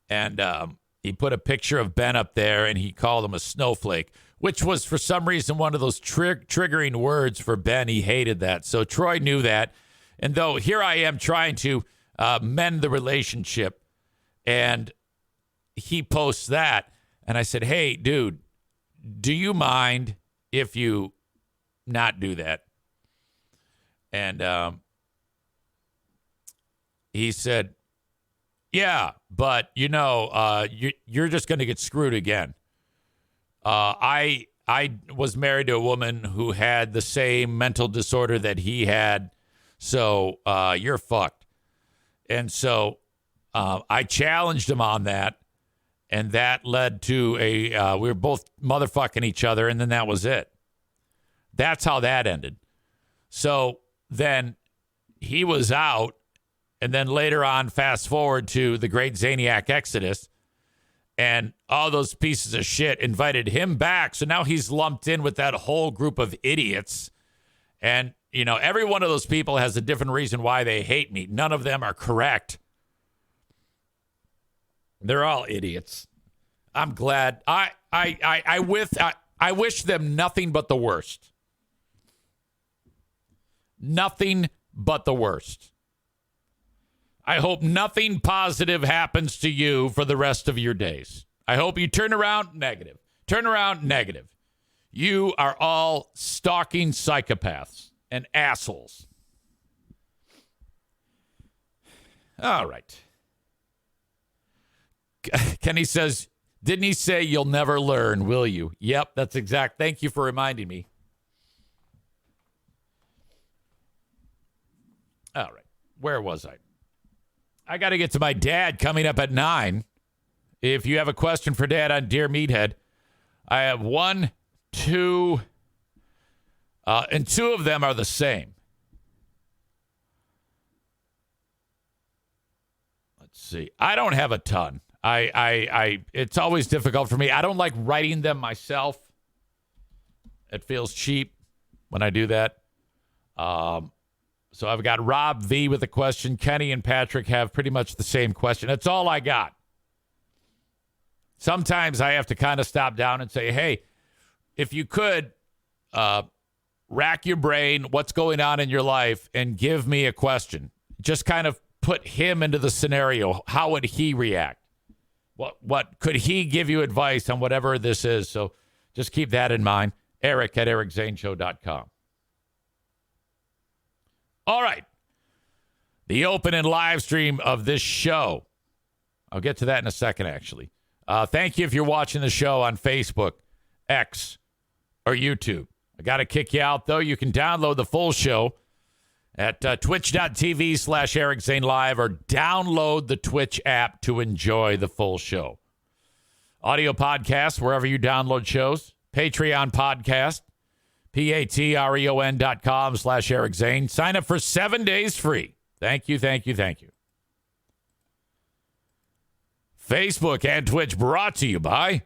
and he put a picture of Ben up there, and he called him a snowflake, which was for some reason one of those triggering words for Ben. He hated that, so Troy knew that, and though here I am trying to mend the relationship. And he posts that. And I said, hey, dude, do you mind if you not do that? And he said, yeah, but, you're just going to get screwed again. I was married to a woman who had the same mental disorder that he had. So you're fucked. And so I challenged him on that, and that led to we were both motherfucking each other, and then that was it. That's how that ended. So then he was out, and then later on, fast forward to the great Zaniac Exodus, and all those pieces of shit invited him back. So now he's lumped in with that whole group of idiots. And, every one of those people has a different reason why they hate me. None of them are correct. They're all idiots. I'm glad. I wish them nothing but the worst. Nothing but the worst. I hope nothing positive happens to you for the rest of your days. I hope you turn around negative. Turn around negative. You are all stalking psychopaths and assholes. All right. Kenny says, didn't he say you'll never learn, will you? Yep, that's exact. Thank you for reminding me. All right. Where was I? I got to get to my dad coming up at 9. If you have a question for Dad on Dear Meathead, I have 1, 2, and 2 of them are the same. Let's see. I don't have a ton. It's always difficult for me. I don't like writing them myself. It feels cheap when I do that. So I've got Rob V with a question. Kenny and Patrick have pretty much the same question. That's all I got. Sometimes I have to kind of stop down and say, hey, if you could rack your brain, what's going on in your life, and give me a question. Just kind of put him into the scenario. How would he react? What could he give you advice on whatever this is? So just keep that in mind. Eric at ericzaneshow.com. All right. The open and live stream of this show. I'll get to that in a second, actually. Thank you if you're watching the show on Facebook, X, or YouTube. I got to kick you out, though. You can download the full show at twitch.tv/Eric Zane Live or download the Twitch app to enjoy the full show. Audio podcast, wherever you download shows. Patreon podcast, patreon.com/Eric Zane. Sign up for 7 days free. Thank you, thank you, thank you. Facebook and Twitch brought to you by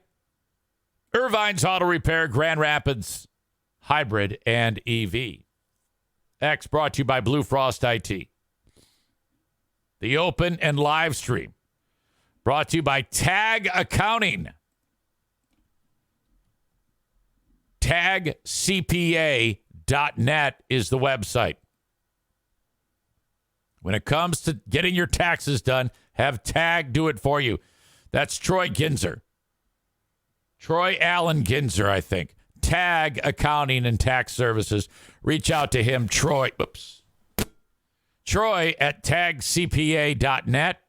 Irvine's Auto Repair, Grand Rapids Hybrid and EV. X brought to you by Blue Frost IT. The open and live stream brought to you by Tag Accounting. TagCPA.net is the website. When it comes to getting your taxes done, have Tag do it for you. That's Troy Ginzer. Troy Allen Ginzer, I think. Tag Accounting and Tax Services. Reach out to him, Troy at tagcpa.net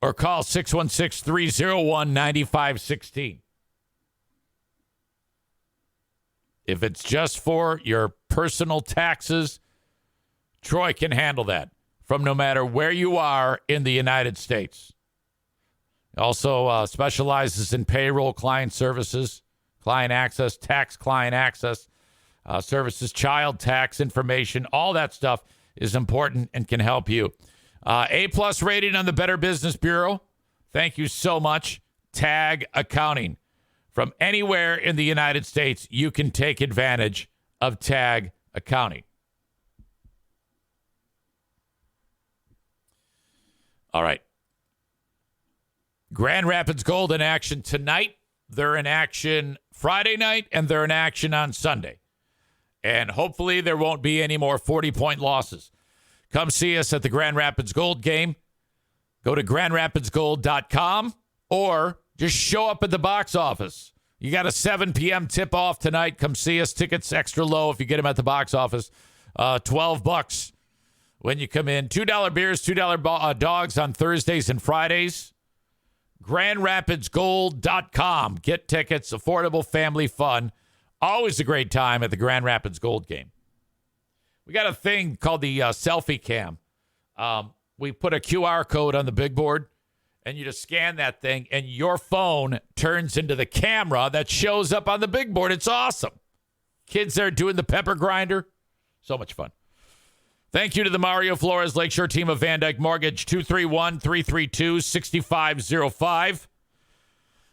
or call 616-301-9516. If it's just for your personal taxes, Troy can handle that from no matter where you are in the United States. Also specializes in payroll client services, client access, tax client access services, child tax information. All that stuff is important and can help you. A+ rating on the Better Business Bureau. Thank you so much. Tag Accounting. From anywhere in the United States, you can take advantage of Tag Accounting. All right. Grand Rapids Gold in action tonight. They're in action Friday night, and they're in action on Sunday. And hopefully there won't be any more 40-point losses. Come see us at the Grand Rapids Gold game. Go to grandrapidsgold.com or just show up at the box office. You got a 7 p.m. tip-off tonight. Come see us. Tickets extra low if you get them at the box office. $12 when you come in. $2 beers, $2 dogs on Thursdays and Fridays. GrandRapidsGold.com. Get tickets. Affordable family fun. Always a great time at the Grand Rapids Gold game. We got a thing called the selfie cam. We put a QR code on the big board, and you just scan that thing, and your phone turns into the camera that shows up on the big board. It's awesome. Kids there doing the pepper grinder. So much fun. Thank you to the Mario Flores Lakeshore team of Van Dyke Mortgage, 231-332-6505.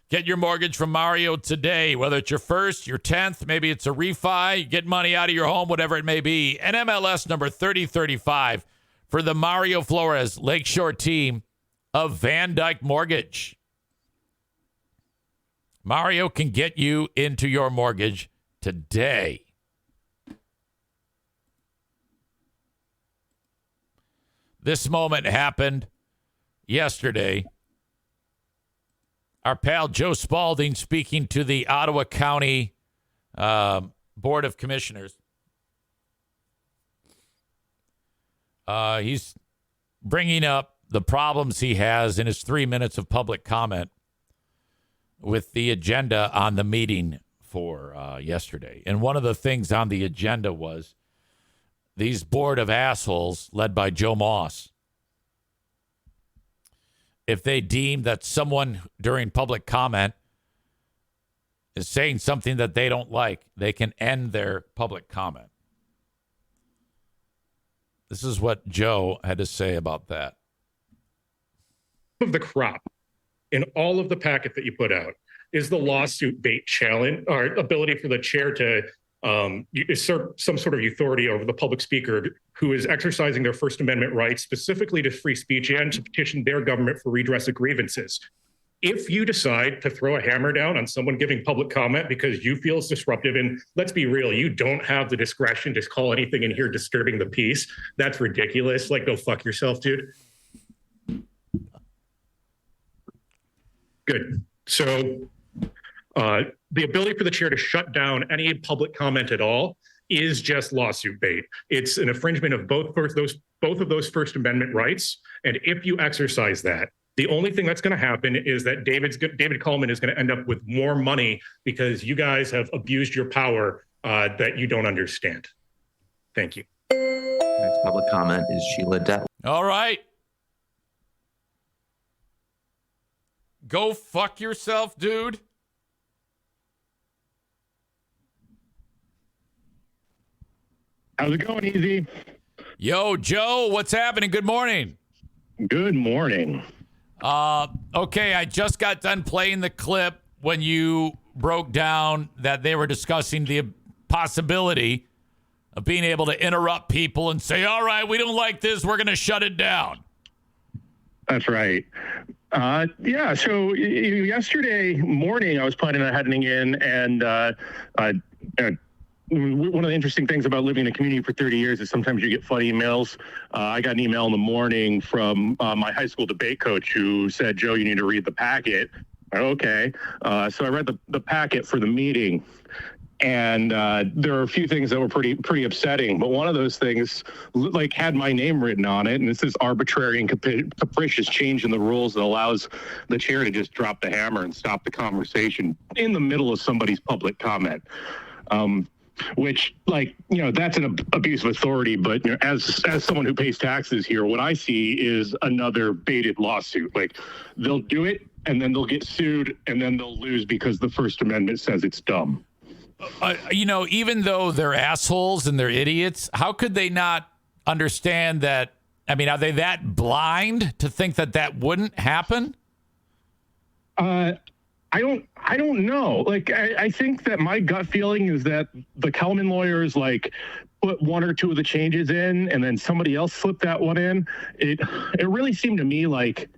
Get your mortgage from Mario today, whether it's your first, your 10th, maybe it's a refi, get money out of your home, whatever it may be. NMLS number 3035 for the Mario Flores Lakeshore team of Van Dyke Mortgage. Mario can get you into your mortgage today. This moment happened yesterday. Our pal Joe Spaulding speaking to the Ottawa County Board of Commissioners. He's bringing up the problems he has in his 3 minutes of public comment with the agenda on the meeting for yesterday. And one of the things on the agenda was these board of assholes led by Joe Moss. if they deem that someone during public comment is saying something that they don't like, they can end their public comment. This is what Joe had to say about that. Of the crop in all of the packet that you put out is the lawsuit bait challenge, or ability for the chair to usurp some sort of authority over the public speaker who is exercising their First Amendment rights, specifically to free speech and to petition their government for redress of grievances. If you decide to throw a hammer down on someone giving public comment because you feel it's disruptive, and let's be real, you don't have the discretion to call anything in here disturbing the peace, that's ridiculous. Like, go fuck yourself, dude. Good. So the ability for the chair to shut down any public comment at all is just lawsuit bait. It's an infringement of both of those First Amendment rights. And if you exercise that, the only thing that's going to happen is that David Coleman is going to end up with more money because you guys have abused your power that you don't understand. Thank you. Next public comment is Sheila Depp. All right. Go fuck yourself, dude. How's it going, Easy? Yo, Joe, what's happening? Good morning. Good morning. Okay, I just got done playing the clip when you broke down that they were discussing the possibility of being able to interrupt people and say, all right, we don't like this, we're going to shut it down. That's right. Yeah, so yesterday morning I was planning on heading in, and one of the interesting things about living in a community for 30 years is sometimes you get funny emails. I got an email in the morning from my high school debate coach who said, Joe, you need to read the packet. Okay. So I read the packet for the meeting, and there are a few things that were pretty upsetting. But one of those things like had my name written on it, and it's this arbitrary and capricious change in the rules that allows the chair to just drop the hammer and stop the conversation in the middle of somebody's public comment. Which, like, that's an abuse of authority. But as someone who pays taxes here, what I see is another baited lawsuit. Like, they'll do it, and then they'll get sued, and then they'll lose because the First Amendment says it's dumb. Even though they're assholes and they're idiots, how could they not understand that? I mean, are they that blind to think that wouldn't happen? I don't know. Like, I think that my gut feeling is that the Kelman lawyers put one or two of the changes in, and then somebody else slipped that one in. It really seemed to me like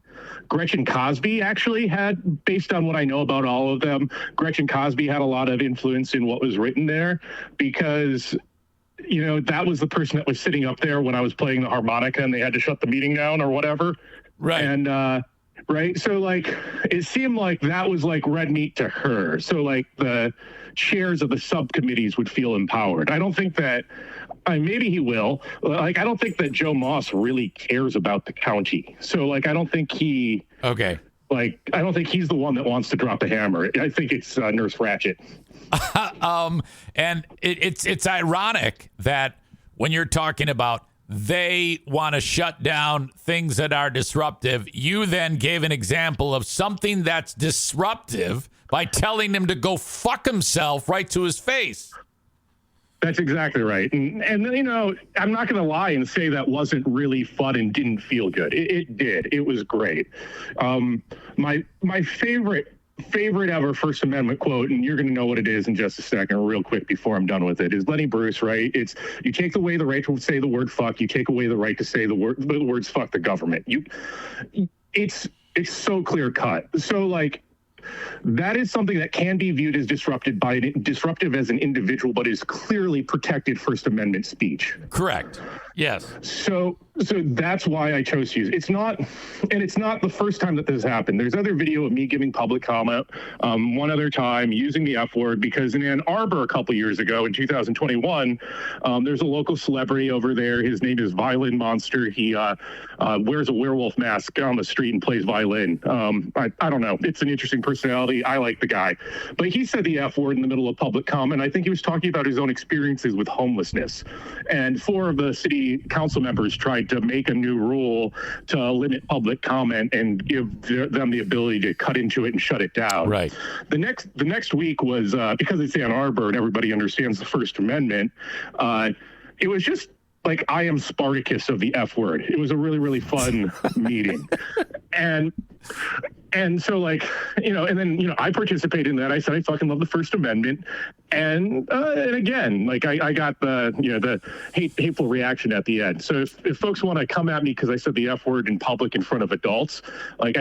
Gretchen Cosby actually had, based on what I know about all of them, Gretchen Cosby had a lot of influence in what was written there, because that was the person that was sitting up there when I was playing the harmonica and they had to shut the meeting down or whatever. Right. And right. So it seemed like that was red meat to her. So the chairs of the subcommittees would feel empowered. I don't think that, maybe he will. I don't think that Joe Moss really cares about the county. So I don't think he. Okay. I don't think he's the one that wants to drop the hammer. I think it's Nurse Ratched. And it's ironic that when you're talking about they want to shut down things that are disruptive, you then gave an example of something that's disruptive by telling him to go fuck himself right to his face. That's exactly right. And I'm not going to lie and say that wasn't really fun and didn't feel good. It did. It was great. My favorite ever First Amendment quote, and you're going to know what it is in just a second, real quick before I'm done with it, is Lenny Bruce, right? It's, you take away the right to say the word fuck, you take away the right to say the words fuck the government. It's so clear cut. So that is something that can be viewed as disruptive as an individual, but is clearly protected First Amendment speech. Correct. Yes. So that's why I chose to use it. It's not the first time that this happened. There's other video of me giving public comment one other time using the F word, because in Ann Arbor a couple years ago in 2021, there's a local celebrity over there. His name is Violin Monster. He wears a werewolf mask on the street and plays violin. I don't know. It's an interesting personality. I like the guy. But he said the F word in the middle of public comment. I think he was talking about his own experiences with homelessness. And 4 of the city city council members tried to make a new rule to limit public comment and give them the ability to cut into it and shut it down. Right. The next week was because it's Ann Arbor and everybody understands the First Amendment. It was just like I am Spartacus of the F word. It was a really, really fun meeting. And so like, and then, I participated in that. I said, I fucking love the First Amendment. And again, like I got the hateful reaction at the end. So if folks want to come at me because I said the F word in public in front of adults, like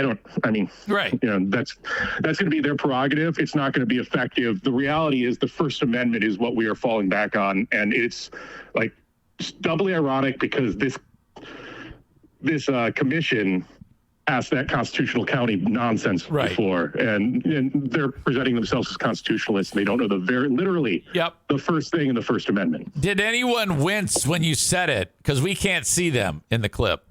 right. That's going to be their prerogative. It's not going to be effective. The reality is the First Amendment is what we are falling back on. And it's like, doubly ironic because this commission asked that constitutional county nonsense before, and they're presenting themselves as constitutionalists. And they don't know literally the first thing in the First Amendment. Did anyone wince when you said it? Because we can't see them in the clip.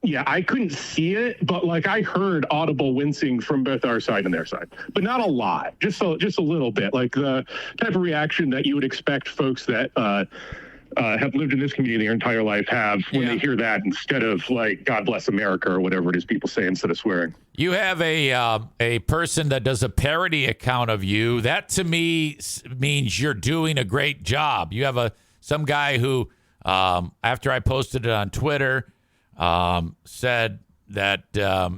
Yeah, I couldn't see it, but like I heard audible wincing from both our side and their side, but not a lot, just a little bit, like the type of reaction that you would expect folks that have lived in this community their entire life have when they hear that instead of like God bless America or whatever it is people say instead of swearing. You have a person that does a parody account of you. That to me means you're doing a great job. You have some guy who after I posted it on Twitter said that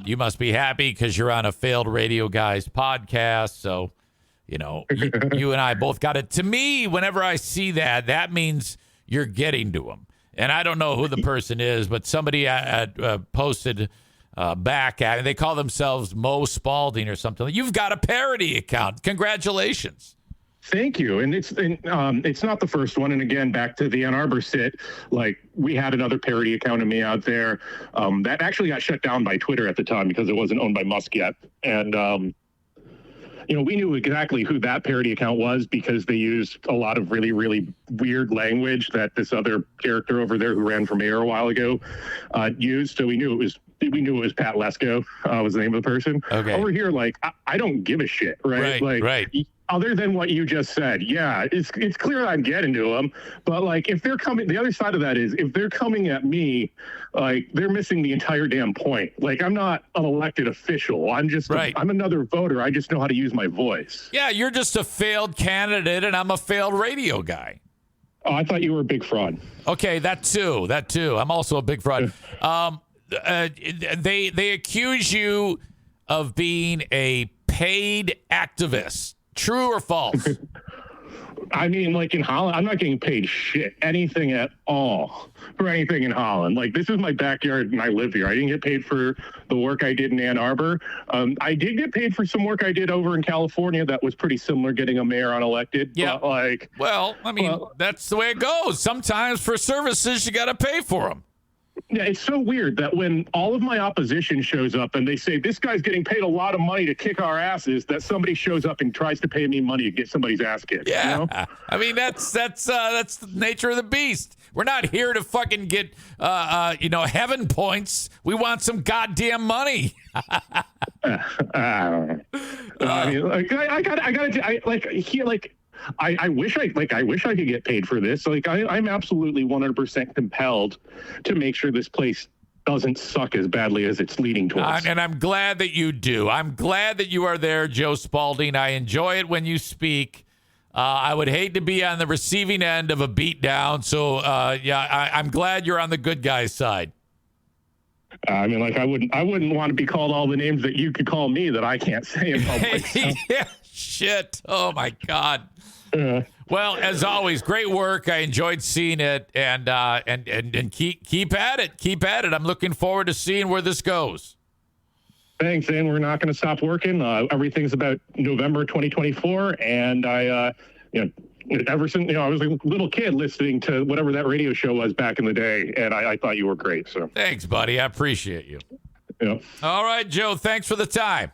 you must be happy because you're on a Failed Radio Guys podcast. So you and I both got it. To me, whenever I see that, that means you're getting to them. And I don't know who the person is, but somebody posted back at it. They call themselves Mo Spaulding or something. You've got a parody account. Congratulations. Thank you. And it's not the first one. And again, back to the Ann Arbor sit, like we had another parody account of me out there that actually got shut down by Twitter at the time because it wasn't owned by Musk yet. And we knew exactly who that parody account was because they used a lot of really, really weird language that this other character over there who ran for mayor a while ago used. So we knew it was Pat Lesko was the name of the person. Okay. Over here, like I don't give a shit, right? Right. Other than what you just said, yeah, it's clear I'm getting to them. But like, if they're coming, the other side of that is if they're coming at me, like they're missing the entire damn point. Like I'm not an elected official. I'm just, I'm another voter. I just know how to use my voice. Yeah, you're just a failed candidate, and I'm a failed radio guy. Oh, I thought you were a big fraud. Okay, that too. I'm also a big fraud. They accuse you of being a paid activist. True or false? I mean, like in Holland, I'm not getting paid shit, anything at all for anything in Holland. Like this is my backyard and I live here. I didn't get paid for the work I did in Ann Arbor. I did get paid for some work I did over in California that was pretty similar, getting a mayor unelected. Yeah. But that's the way it goes. Sometimes for services, you got to pay for them. Yeah, it's so weird that when all of my opposition shows up and they say, this guy's getting paid a lot of money to kick our asses, that somebody shows up and tries to pay me money to get somebody's ass kicked. Yeah. You know? I mean, that's the nature of the beast. We're not here to fucking get, heaven points. We want some goddamn money. I don't know. I mean, I wish I could get paid for this. Like I'm absolutely 100% compelled to make sure this place doesn't suck as badly as it's leading towards. And I'm glad that you do. I'm glad that you are there, Joe Spaulding. I enjoy it when you speak. I would hate to be on the receiving end of a beatdown. So I'm glad you're on the good guy's side. I mean, like I wouldn't want to be called all the names that you could call me that I can't say in public. So. Yeah, shit. Oh my God. Well, as always, great work. I enjoyed seeing it, and keep at it. Keep at it. I'm looking forward to seeing where this goes. Thanks, Zane. We're not going to stop working. Everything's about November 2024, and ever since I was a little kid listening to whatever that radio show was back in the day, and I thought you were great. So thanks, buddy. I appreciate you. Yeah. All right, Joe. Thanks for the time.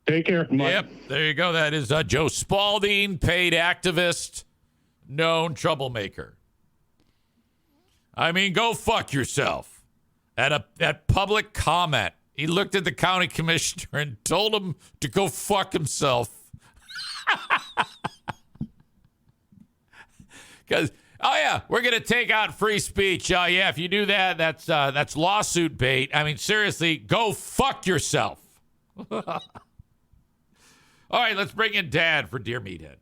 Take care. Bye. Yep, there you go. That is Joe Spaulding, paid activist, known troublemaker. I mean, go fuck yourself. At public comment, he looked at the county commissioner and told him to go fuck himself. Because Oh yeah, we're gonna take out free speech. Yeah, if you do that, that's lawsuit bait. I mean, seriously, go fuck yourself. All right, let's bring in Dad for Dear Meathead.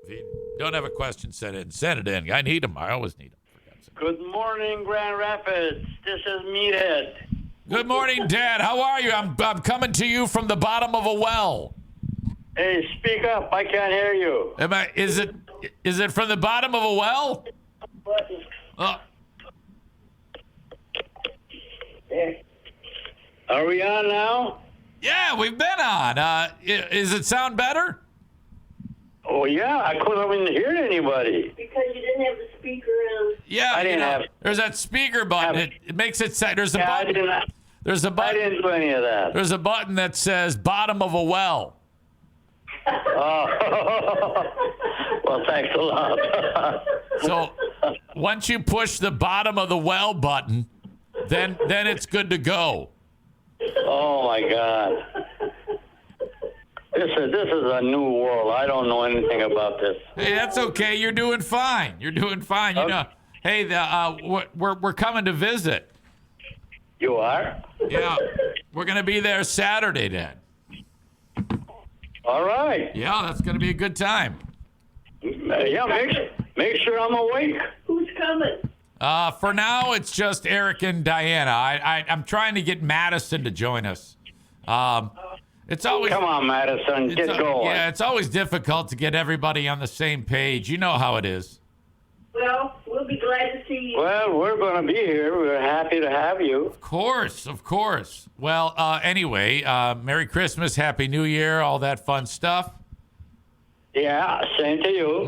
If you don't have a question, send it in. I need them. I always need them. Good morning, Grand Rapids. This is Meathead. Good morning, Dad. How are you? I'm coming to you from the bottom of a well. Hey, speak up. I can't hear you. Is it from the bottom of a well? Are we on now? Yeah, we've been on. Does it sound better? Oh, yeah. I couldn't even hear anybody. Because you didn't have the speaker on. Yeah, I didn't have. There's that speaker button. It makes it say there's a button. There's a button. I didn't do any of that. There's a button that says bottom of a well. Oh. Well, thanks a lot. So once you push the bottom of the well button, then it's good to go. Oh my God. This is a new world. I don't know anything about this. Hey, that's okay. You're doing fine. You're doing fine. You know. Hey, we're coming to visit. You are? Yeah, we're gonna be there Saturday, Dad. All right. Yeah, that's gonna be a good time. Yeah, make sure I'm awake. Who's coming? For now, it's just Eric and Diana. I'm trying to get Madison to join us. It's always Come on, Madison, get going. Yeah, it's always difficult to get everybody on the same page. You know how it is. Well, we'll be glad to see you. Well, we're going to be here. We're happy to have you. Of course. Well, anyway, Merry Christmas, Happy New Year, all that fun stuff. Yeah, same to you.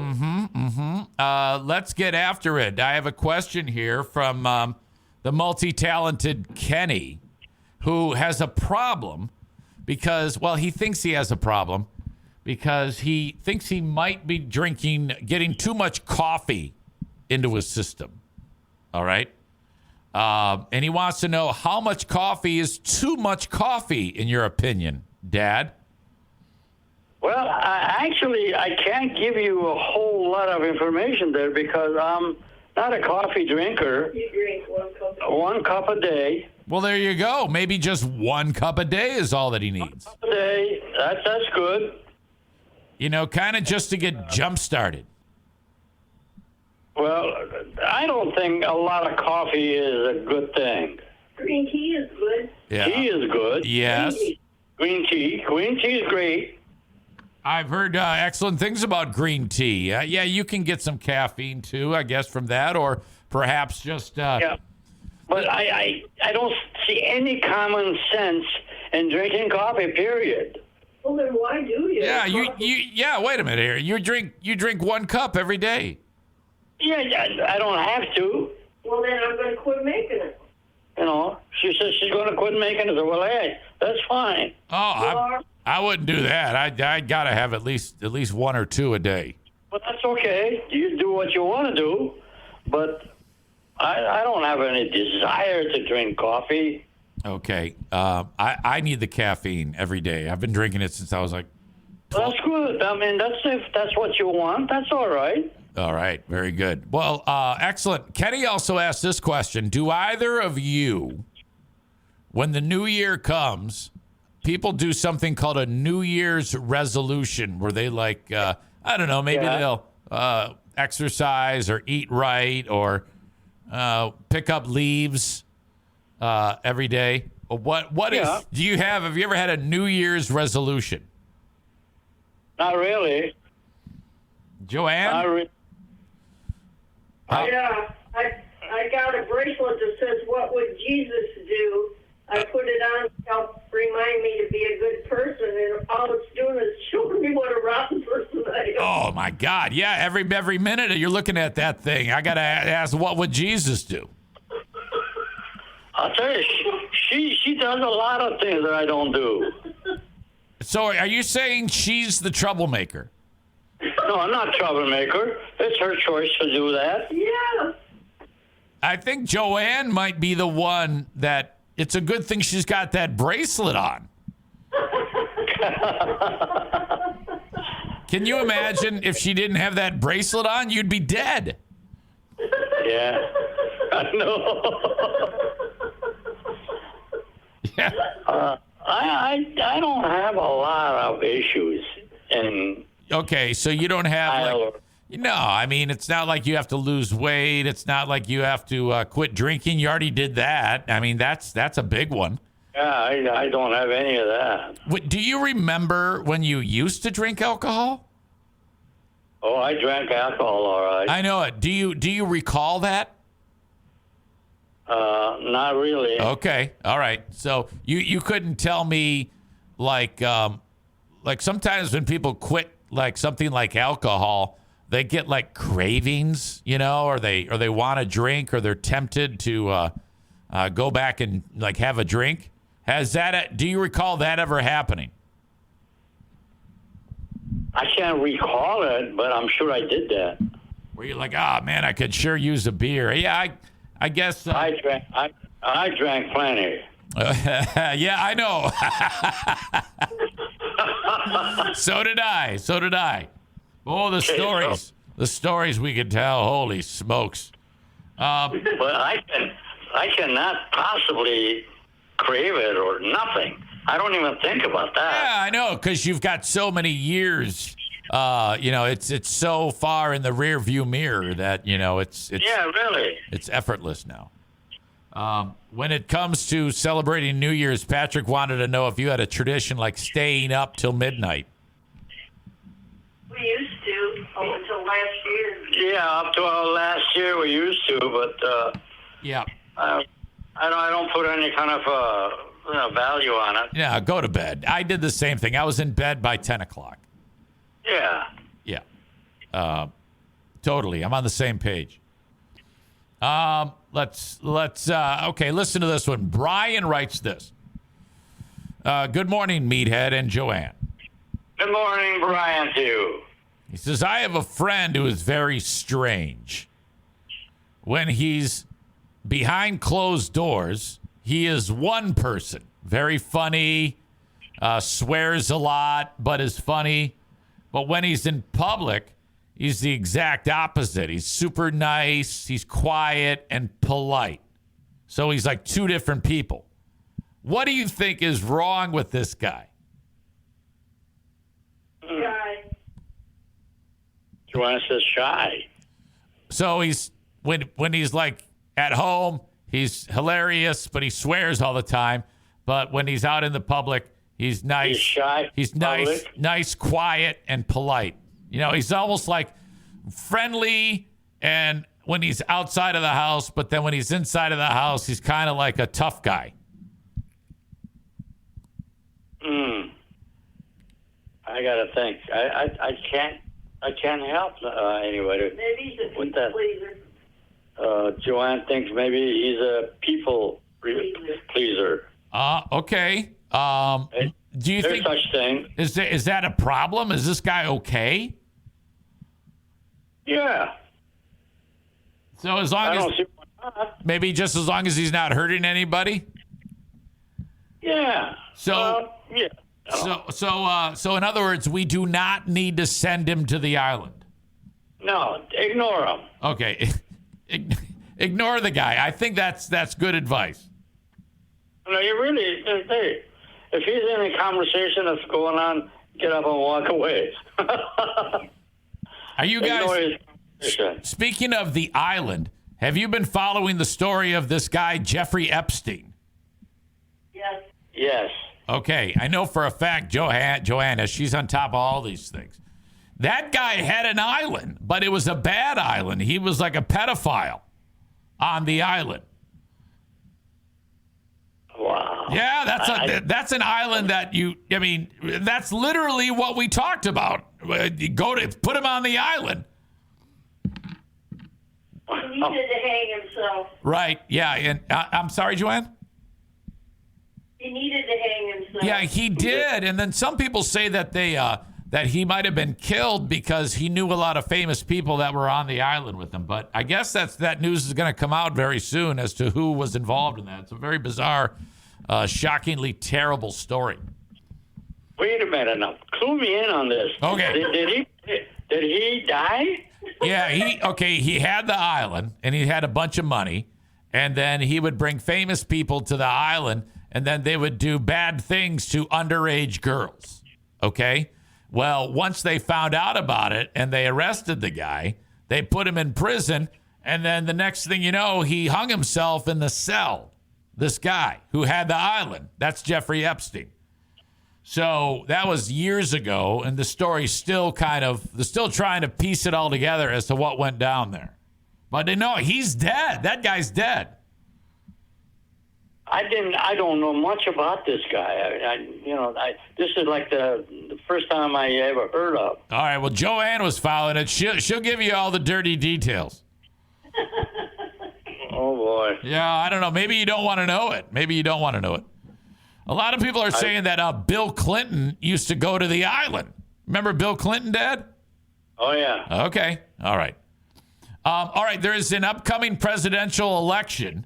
Let's get after it. I have a question here from the multi-talented Kenny, who has a problem because, well, he thinks he has a problem because he thinks he might be getting too much coffee into his system. All right? And he wants to know how much coffee is too much coffee, in your opinion, Dad? Well, I can't give you a whole lot of information there because I'm not a coffee drinker. You drink 1 cup. 1 cup a day. Well, there you go. Maybe just 1 cup a day is all that he needs. 1 cup a day. That's good. You know, kind of just to get jump-started. Well, I don't think a lot of coffee is a good thing. Green tea is good. Yeah. Tea is good. Yes. Green tea is great. I've heard excellent things about green tea. Yeah, you can get some caffeine too, I guess, from that, or perhaps just. Yeah, but I don't see any common sense in drinking coffee. Period. Well, then why do you? Yeah, yeah. Wait a minute here. You drink 1 cup every day. Yeah, I don't have to. Well, then I'm going to quit making it. You know, she says she's going to quit making it. Well, hey, that's fine. Oh, I wouldn't do that. I gotta have at least 1 or 2 a day. But that's okay. You do what you want to do. But I don't have any desire to drink coffee. Okay. I need the caffeine every day. I've been drinking it since I was like. That's good. I mean, if that's what you want, that's all right. All right. Very good. Well, excellent. Kenny also asked this question. Do either of you, when the new year comes, people do something called a New Year's resolution where they I don't know, maybe they'll exercise or eat right or pick up leaves every day? What is, have you ever had a New Year's resolution? Not really. Joanne? Not really. Yeah, I got a bracelet that says, "What would Jesus do?" I put it on to help remind me to be a good person, and all it's doing is showing me what a rotten person I am. Oh my God! Yeah, every minute you're looking at that thing. I gotta ask, what would Jesus do? I'll tell you, she does a lot of things that I don't do. So, are you saying she's the troublemaker? No, I'm not a troublemaker. It's her choice to do that. Yeah. I think Joanne might be the one that. It's a good thing she's got that bracelet on. Can you imagine if she didn't have that bracelet on? You'd be dead. Yeah, I know. Yeah. I don't have a lot of issues, and Okay, so you don't have like, no. I mean, it's not like you have to lose weight. It's not like you have to quit drinking. You already did that. I mean, that's a big one. yeah, I don't have any of that. Do you remember when you used to drink alcohol? Oh, I drank alcohol, all right. I know it. Do you recall that? Not really. Okay, all right. So you couldn't tell me like sometimes when people quit like something like alcohol, they get like cravings, or they want to drink, or they're tempted to go back and like have a drink. Do you recall that ever happening? I can't recall it, but I'm sure I did that. Where you're like, oh man, I could sure use a beer. Yeah, I guess. I drank plenty. Yeah, I know. So did I. Oh, the stories we could tell. Holy smokes. But I cannot possibly crave it or nothing. I don't even think about that. Yeah, I know, because you've got so many years. It's so far in the rear view mirror that it's yeah, really. It's effortless now. When it comes to celebrating New Year's, Patrick wanted to know if you had a tradition like staying up till midnight. We used to up until last year. Yeah, up to last year we used to, but yeah, I don't put any kind of value on it. Yeah, go to bed. I did the same thing. I was in bed by 10 o'clock. Yeah. Yeah. Totally. I'm on the same page. Let's okay, listen to this one. Brian writes this. Good morning, Meathead and Joanne. Good morning, Brian, to you. He says, I have a friend who is very strange. When he's behind closed doors, he is one person. Very funny, swears a lot, but is funny. But when he's in public, he's the exact opposite. He's super nice, he's quiet, and polite. So he's like two different people. What do you think is wrong with this guy? Shy. Joanne says shy. So he's when he's like at home, he's hilarious, but he swears all the time. But when he's out in the public, he's nice. He's shy. He's public. nice, quiet, and polite. He's almost like friendly, and when he's outside of the house, but then when he's inside of the house, he's kind of like a tough guy. I gotta think. I can't help anybody. Maybe he's a people pleaser. Joanne thinks maybe he's a people pleaser. Okay. Do you think there's such thing? Is that a problem? Is this guy okay? Yeah. So as long as see why not. maybe just as long as he's not hurting anybody. Yeah. So yeah. So in other words, we do not need to send him to the island. No, ignore him. Okay. Ignore the guy. I think that's good advice. No, you really. Hey, if he's in a conversation that's going on, get up and walk away. Are you guys? Speaking of the island, have you been following the story of this guy Jeffrey Epstein? Yes. Yes. Okay, I know for a fact Joanna, she's on top of all these things. That guy had an island, but it was a bad island. He was like a pedophile on the island. Wow. Yeah, that's an island that that's literally what we talked about. You go to put him on the island. He needed to hang himself. Right. Yeah. And I'm sorry, Joanne. He needed to hang himself. Yeah, he did. And then some people say that that he might have been killed because he knew a lot of famous people that were on the island with him. But I guess that news is going to come out very soon as to who was involved in that. It's a very bizarre, shockingly terrible story. Wait a minute now. Clue me in on this. Okay. Did he die? Yeah, he had the island, and he had a bunch of money, and then he would bring famous people to the island, and then they would do bad things to underage girls. Okay? Well, once they found out about it and they arrested the guy, they put him in prison, and then the next thing you know, he hung himself in the cell. This guy who had the island. That's Jeffrey Epstein. So that was years ago, and the story's still they're still trying to piece it all together as to what went down there. But they know he's dead. That guy's dead. I don't know much about this guy. This is like the first time I ever heard of. All right, well, Joanne was following it. She'll give you all the dirty details. Oh, boy. Yeah, I don't know. Maybe you don't want to know it. A lot of people are saying that Bill Clinton used to go to the island. Remember Bill Clinton, Dad? Oh, yeah. Okay. All right. All right. There is an upcoming presidential election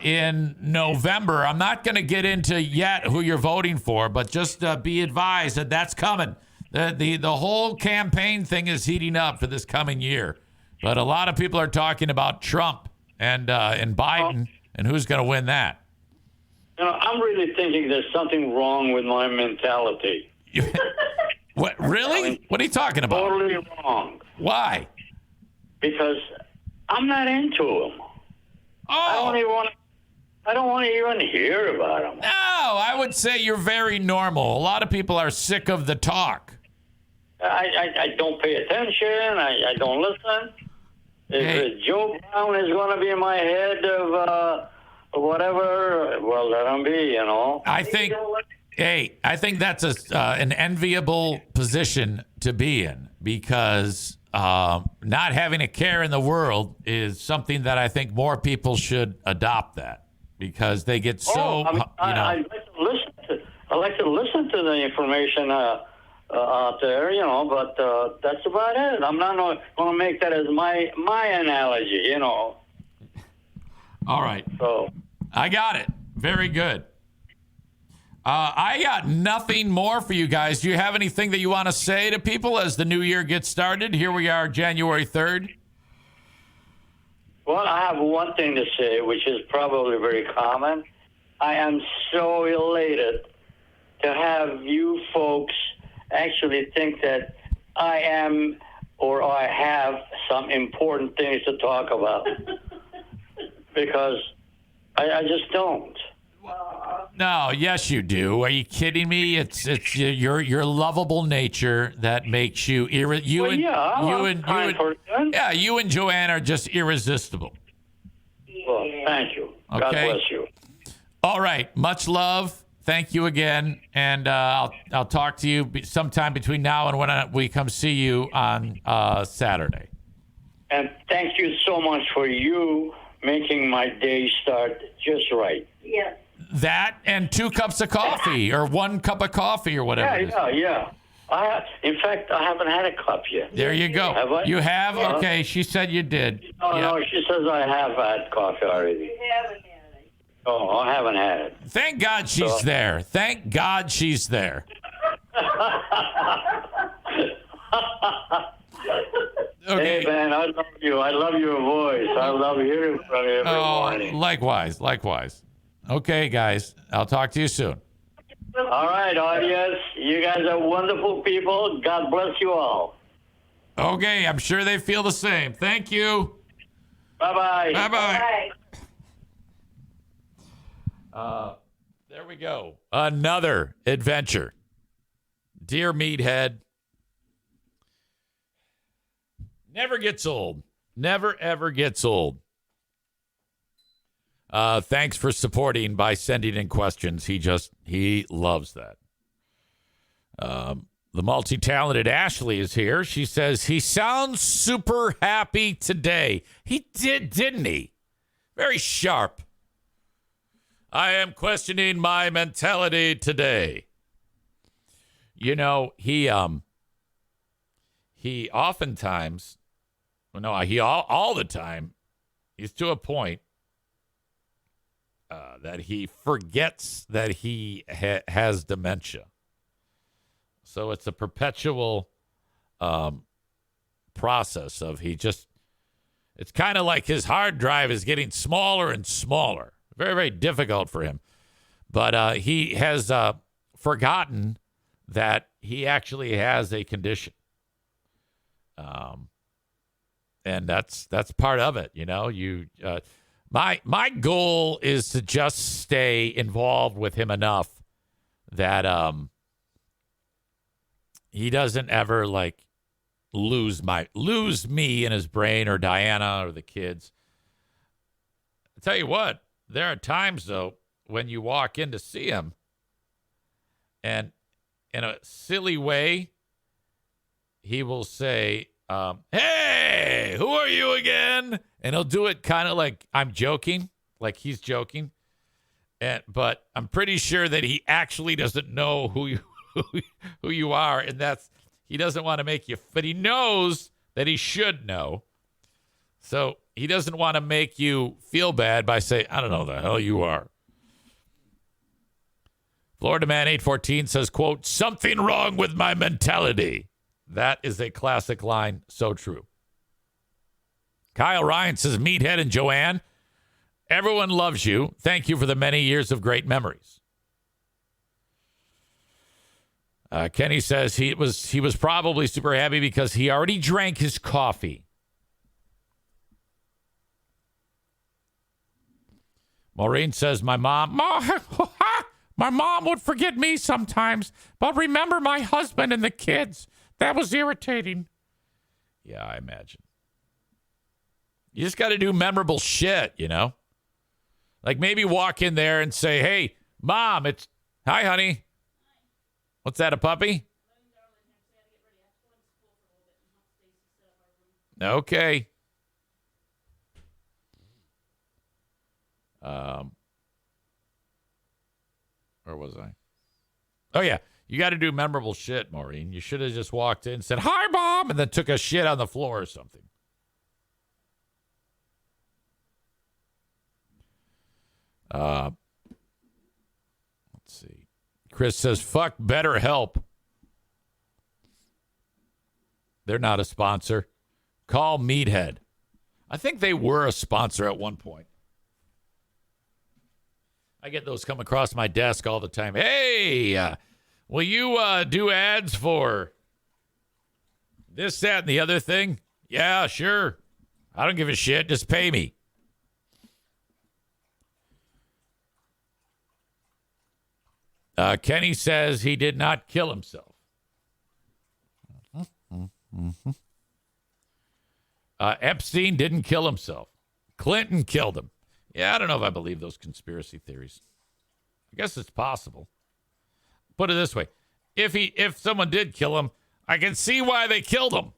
in November. I'm not going to get into yet who you're voting for, but just be advised that that's coming. The whole campaign thing is heating up for this coming year. But a lot of people are talking about Trump and Biden and who's going to win that. I'm really thinking there's something wrong with my mentality. What? Really? What are you talking about? Totally wrong. Why? Because I'm not into him. Oh. I don't want to even hear about him. No, I would say you're very normal. A lot of people are sick of the talk. I don't pay attention. I don't listen. If Joe Brown is going to be in my head of whatever, well, let him be, I think that's an enviable position to be in, because not having a care in the world is something that I think more people should adopt, that, because they get so, I like to listen to the information out there, but that's about it. I'm not going to make that as my analogy, All right. So I got it. Very good. I got nothing more for you guys. Do you have anything that you want to say to people as the new year gets started? Here we are, January 3rd. Well, I have one thing to say, which is probably very common. I am so elated to have you folks actually think that I am or I have some important things to talk about. Because I just don't. No, yes, you do. Are you kidding me? It's your lovable nature that makes you you and Joanne are just irresistible. Well, thank you. Okay. God bless you. All right, much love. Thank you again, and I'll talk to you sometime between now and when we come see you on Saturday. And thank you so much for you making my day start just right. Yes. That and 2 cups of coffee or 1 cup of coffee or whatever. Yeah. In fact, I haven't had a cup yet. There you go. Have I? You have? Okay, she said you did. No, she says I have had coffee already. You haven't had it. Oh, I haven't had it. Thank God she's there. Thank God she's there. Okay. Hey, man, I love you. I love your voice. I love hearing from you every morning. Likewise. Okay, guys. I'll talk to you soon. All right, audience. You guys are wonderful people. God bless you all. Okay, I'm sure they feel the same. Thank you. Bye-bye. Bye-bye. There we go. Another adventure. Dear Meathead. Never gets old. Never, ever gets old. Thanks for supporting by sending in questions. He loves that. The multi-talented Ashley is here. She says, he sounds super happy today. He did, didn't he? Very sharp. I am questioning my mentality today. He oftentimes, all the time, he's to a point that he forgets that he has dementia. So it's a perpetual process of it's kind of like his hard drive is getting smaller and smaller. Very, very difficult for him. But he has forgotten that he actually has a condition. And that's part of it, you know. My goal is to just stay involved with him enough that he doesn't ever like lose me in his brain, or Diana or the kids. I'll tell you what, there are times though when you walk in to see him and in a silly way he will say, hey, who are you again? And he'll do it kind of like I'm joking, like he's joking. But I'm pretty sure that he actually doesn't know who you are. And he doesn't want to make you, but he knows that he should know. So he doesn't want to make you feel bad by saying, I don't know who the hell you are. Florida Man 814 says, quote, something wrong with my mentality. That is a classic line. So true. Kyle Ryan says, Meathead and Joanne, everyone loves you. Thank you for the many years of great memories. Kenny says he was probably super happy because he already drank his coffee. Maureen says, my mom would forget me sometimes, but remember my husband and the kids. That was irritating. Yeah, I imagine. You just got to do memorable shit, you know? Like maybe walk in there and say, hey, Mom, hi, honey. What's that, a puppy? Okay. Where was I? Oh, yeah. You got to do memorable shit, Maureen. You should have just walked in and said, hi, Mom, and then took a shit on the floor or something. Let's see. Chris says, fuck BetterHelp. They're not a sponsor. Call Meathead. I think they were a sponsor at one point. I get those come across my desk all the time. Hey, will you do ads for this, that, and the other thing? Yeah, sure. I don't give a shit. Just pay me. Kenny says he did not kill himself. Epstein didn't kill himself. Clinton killed him. Yeah, I don't know if I believe those conspiracy theories. I guess it's possible. Put it this way. If someone did kill him, I can see why they killed him.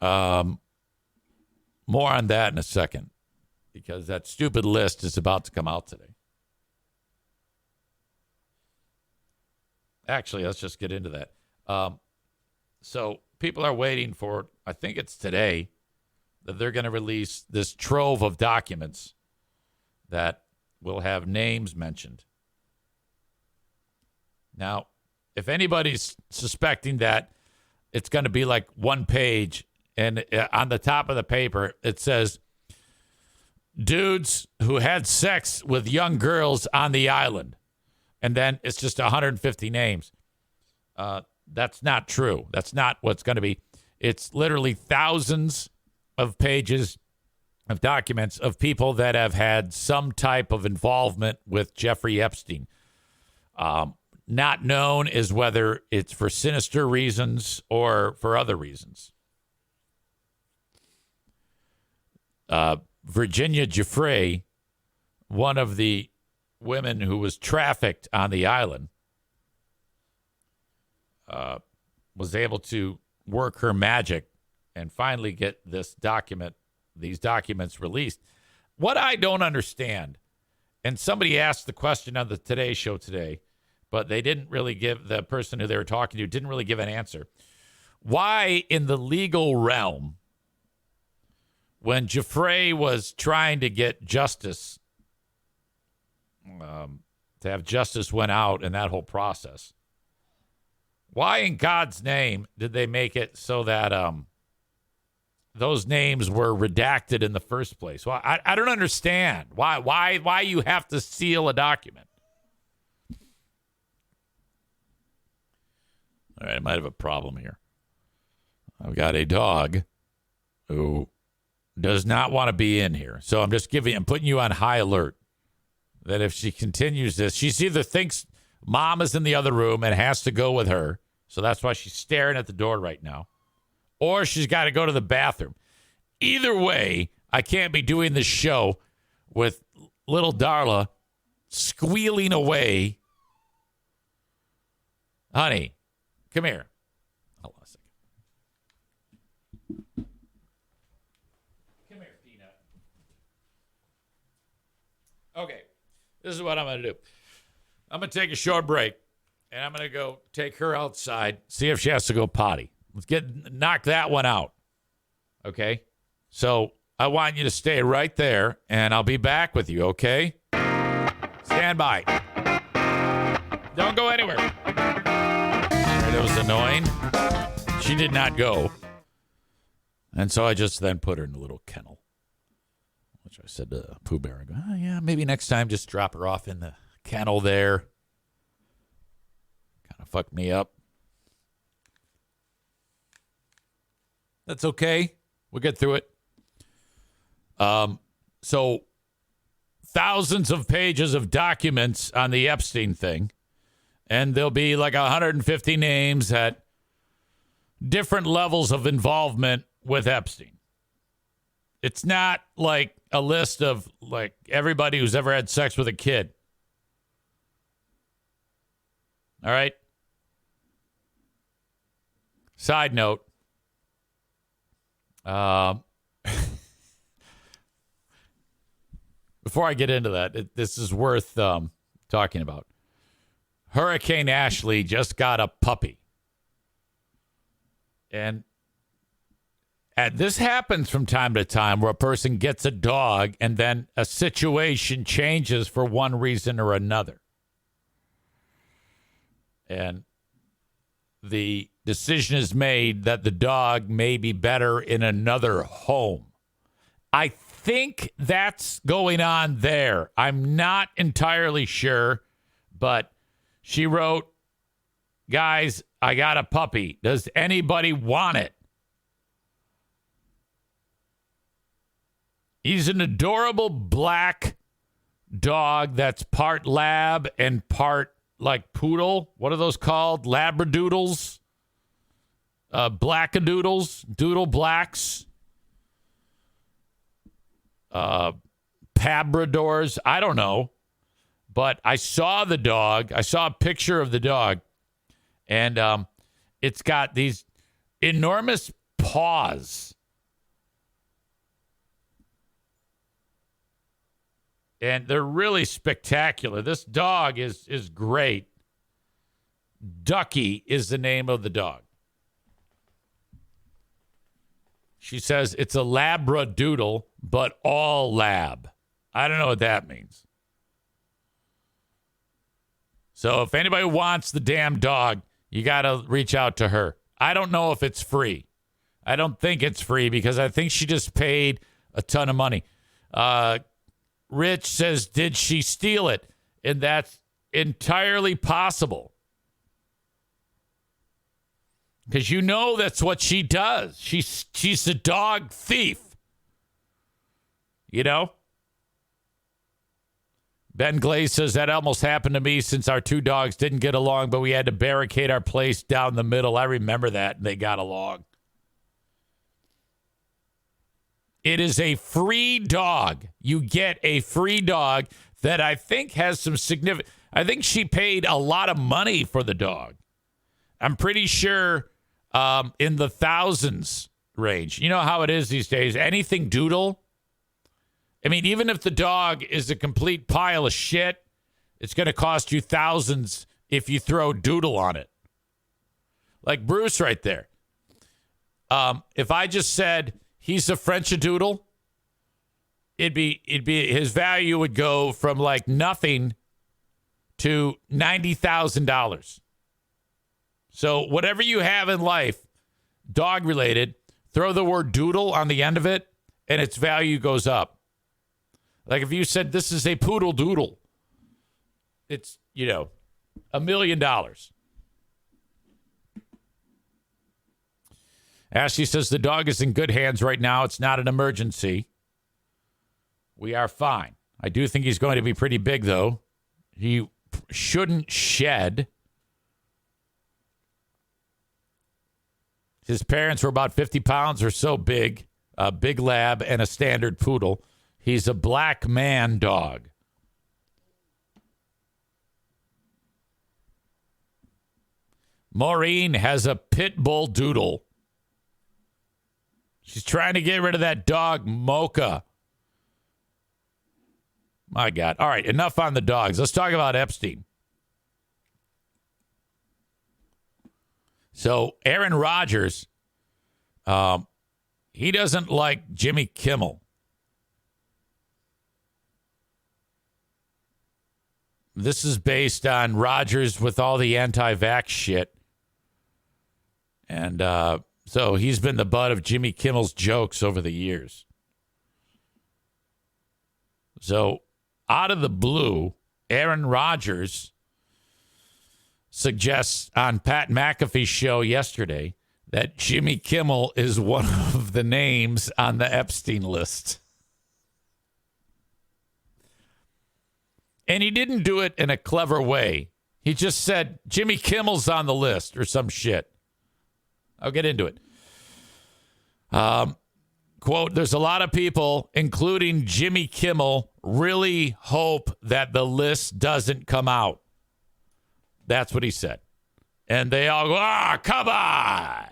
More on that in a second, because that stupid list is about to come out today. Actually, let's just get into that. So people are waiting for, I think it's today, that they're going to release this trove of documents that will have names mentioned. Now, if anybody's suspecting that it's going to be like one page, and on the top of the paper, it says, dudes who had sex with young girls on the island. And then it's just 150 names. That's not true. That's not what's going to be. It's literally thousands of pages of documents of people that have had some type of involvement with Jeffrey Epstein. Not known as whether it's for sinister reasons or for other reasons. Virginia Giuffre, one of the women who was trafficked on the island, was able to work her magic and finally get these documents released. What I don't understand, and somebody asked the question on the Today Show today, but they didn't really give, the person who they were talking to didn't really give an answer. Why in the legal realm, when Giuffre was trying to get justice to have justice win out in that whole process. Why in God's name did they make it so that those names were redacted in the first place? Well, I don't understand why you have to seal a document. All right, I might have a problem here. I've got a dog who does not want to be in here. So I'm putting you on high alert that if she continues this, she either thinks mom is in the other room and has to go with her. So that's why she's staring at the door right now. Or she's got to go to the bathroom. Either way, I can't be doing this show with little Darla squealing away. Honey, come here. Hold on a second. Come here, Peanut. Okay, this is what I'm going to do. I'm going to take a short break, and I'm going to go take her outside, see if she has to go potty. Let's knock that one out. Okay? So I want you to stay right there, and I'll be back with you, okay? Stand by. Don't go anywhere. That was annoying. She did not go. And so I just then put her in a little kennel, which I said to Pooh Bear, I go, oh, yeah, maybe next time just drop her off in the kennel there. Kind of fucked me up. That's okay. We'll get through it. So thousands of pages of documents on the Epstein thing. And there'll be like 150 names at different levels of involvement with Epstein. It's not like a list of like everybody who's ever had sex with a kid. All right. Side note. Before I get into that, this is worth talking about. Hurricane Ashley just got a puppy. And this happens from time to time where a person gets a dog and then a situation changes for one reason or another. And the decision is made that the dog may be better in another home. I think that's going on there. I'm not entirely sure, but she wrote, guys, I got a puppy. Does anybody want it? He's an adorable black dog that's part lab and part like poodle. What are those called? Labradoodles? Blackadoodles? Doodle blacks? Pabradors? I don't know. But I saw the dog. I saw a picture of the dog. And it's got these enormous paws. And they're really spectacular. This dog is great. Ducky is the name of the dog. She says it's a Labradoodle, but all lab. I don't know what that means. So if anybody wants the damn dog, you got to reach out to her. I don't know if it's free. I don't think it's free because I think she just paid a ton of money. Rich says, did she steal it? And that's entirely possible. Because you know that's what she does. She's a dog thief. You know? Ben Glaze says, that almost happened to me since our two dogs didn't get along, but we had to barricade our place down the middle. I remember that, and they got along. It is a free dog. You get a free dog that I think has some significant... I think she paid a lot of money for the dog. I'm pretty sure in the thousands range. You know how it is these days. Anything doodle. I mean, even if the dog is a complete pile of shit, it's going to cost you thousands if you throw doodle on it. Like Bruce right there. If I just said... he's a French-a-doodle. it'd be his value would go from like nothing to $90,000. So whatever you have in life, dog related, throw the word doodle on the end of it, and its value goes up. Like if you said this is a poodle doodle, it's, $1 million. Ashley says the dog is in good hands right now. It's not an emergency. We are fine. I do think he's going to be pretty big, though. He shouldn't shed. His parents were about 50 pounds or so big, a big lab and a standard poodle. He's a black man dog. Maureen has a pit bull doodle. She's trying to get rid of that dog, Mocha. My God. All right, enough on the dogs. Let's talk about Epstein. So Aaron Rodgers, he doesn't like Jimmy Kimmel. This is based on Rodgers with all the anti-vax shit. And so he's been the butt of Jimmy Kimmel's jokes over the years. So out of the blue, Aaron Rodgers suggests on Pat McAfee's show yesterday that Jimmy Kimmel is one of the names on the Epstein list. And he didn't do it in a clever way. He just said, Jimmy Kimmel's on the list or some shit. I'll get into it. Quote, there's a lot of people, including Jimmy Kimmel, really hope that the list doesn't come out. That's what he said. And they all go, come on.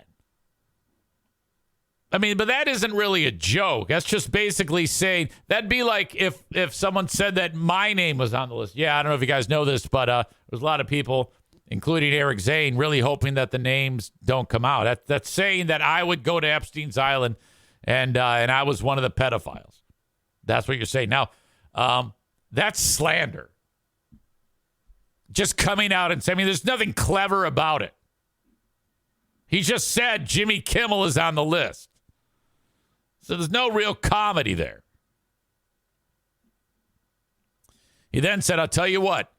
I mean, but that isn't really a joke. That's just basically saying, that'd be like if someone said that my name was on the list. Yeah, I don't know if you guys know this, but there's a lot of people, including Eric Zane, really hoping that the names don't come out. That's saying that I would go to Epstein's Island and I was one of the pedophiles. That's what you're saying. Now, that's slander. Just coming out and saying, I mean, there's nothing clever about it. He just said Jimmy Kimmel is on the list. So there's no real comedy there. He then said, I'll tell you what,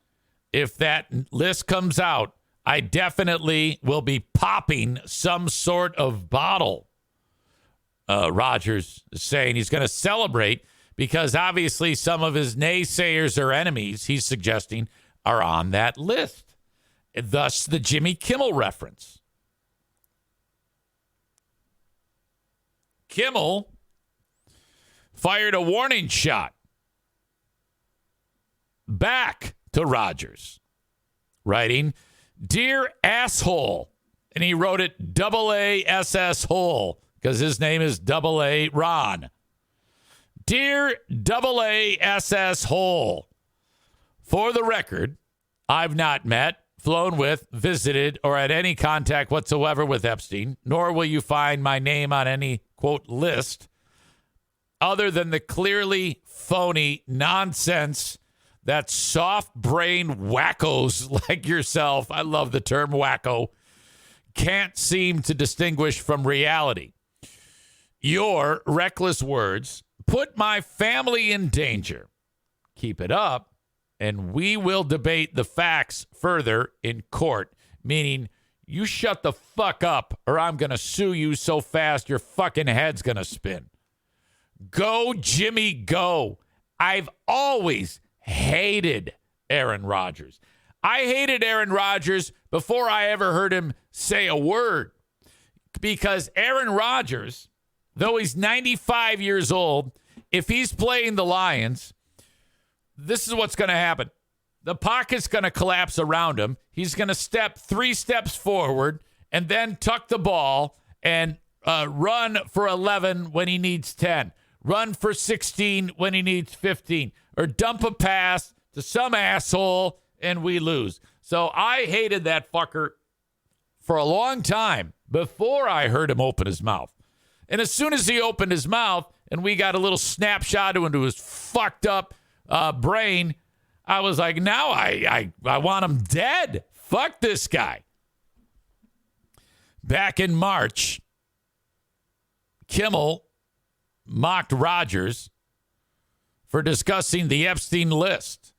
if that list comes out, I definitely will be popping some sort of bottle. Rodgers is saying he's going to celebrate because obviously some of his naysayers or enemies, he's suggesting, are on that list. Thus, the Jimmy Kimmel reference. Kimmel fired a warning shot back to Rodgers, writing, Dear asshole. And he wrote it AASS hole because his name is AA Ron. Dear AASS hole. For the record, I've not met, flown with, visited, or had any contact whatsoever with Epstein, nor will you find my name on any, quote, list, other than the clearly phony nonsense that soft-brained wackos like yourself, I love the term wacko, can't seem to distinguish from reality. Your reckless words put my family in danger. Keep it up, and we will debate the facts further in court, meaning you shut the fuck up or I'm going to sue you so fast your fucking head's going to spin. Go, Jimmy, go. I've always hated Aaron Rodgers. I hated Aaron Rodgers before I ever heard him say a word because Aaron Rodgers, though he's 95 years old, if he's playing the Lions, this is what's going to happen. The pocket's going to collapse around him. He's going to step 3 steps forward and then tuck the ball and run for 11 when he needs 10. Run for 16 when he needs 15. Or dump a pass to some asshole and we lose. So I hated that fucker for a long time before I heard him open his mouth. And as soon as he opened his mouth and we got a little snapshot into his fucked up brain, I was like, now I want him dead. Fuck this guy. Back in March, Kimmel mocked Rodgers for discussing the Epstein list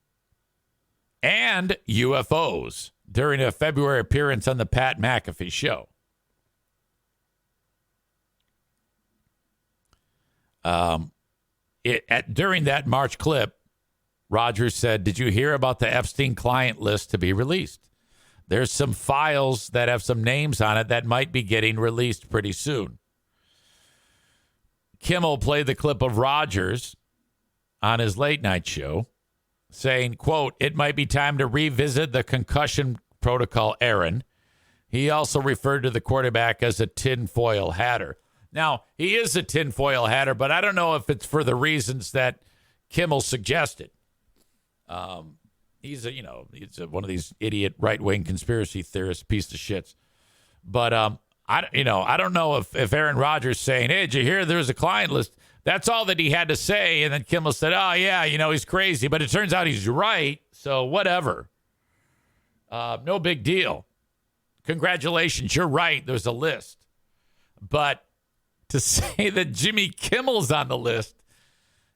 and UFOs during a February appearance on the Pat McAfee show. During that March clip, Rodgers said, "Did you hear about the Epstein client list to be released? There's some files that have some names on it that might be getting released pretty soon." Kimmel played the clip of Rodgers on his late night show saying, quote, "It might be time to revisit the concussion protocol, Aaron." He also referred to the quarterback as a tinfoil hatter. Now, he is a tinfoil hatter, but I don't know if it's for the reasons that Kimmel suggested. He's one of these idiot right-wing conspiracy theorist piece of shits. But I don't know if Aaron Rodgers saying, "Hey, did you hear there's a client list?" That's all that he had to say. And then Kimmel said, "Oh yeah, he's crazy," but it turns out he's right. So whatever. No big deal. Congratulations, you're right. There's a list. But to say that Jimmy Kimmel's on the list,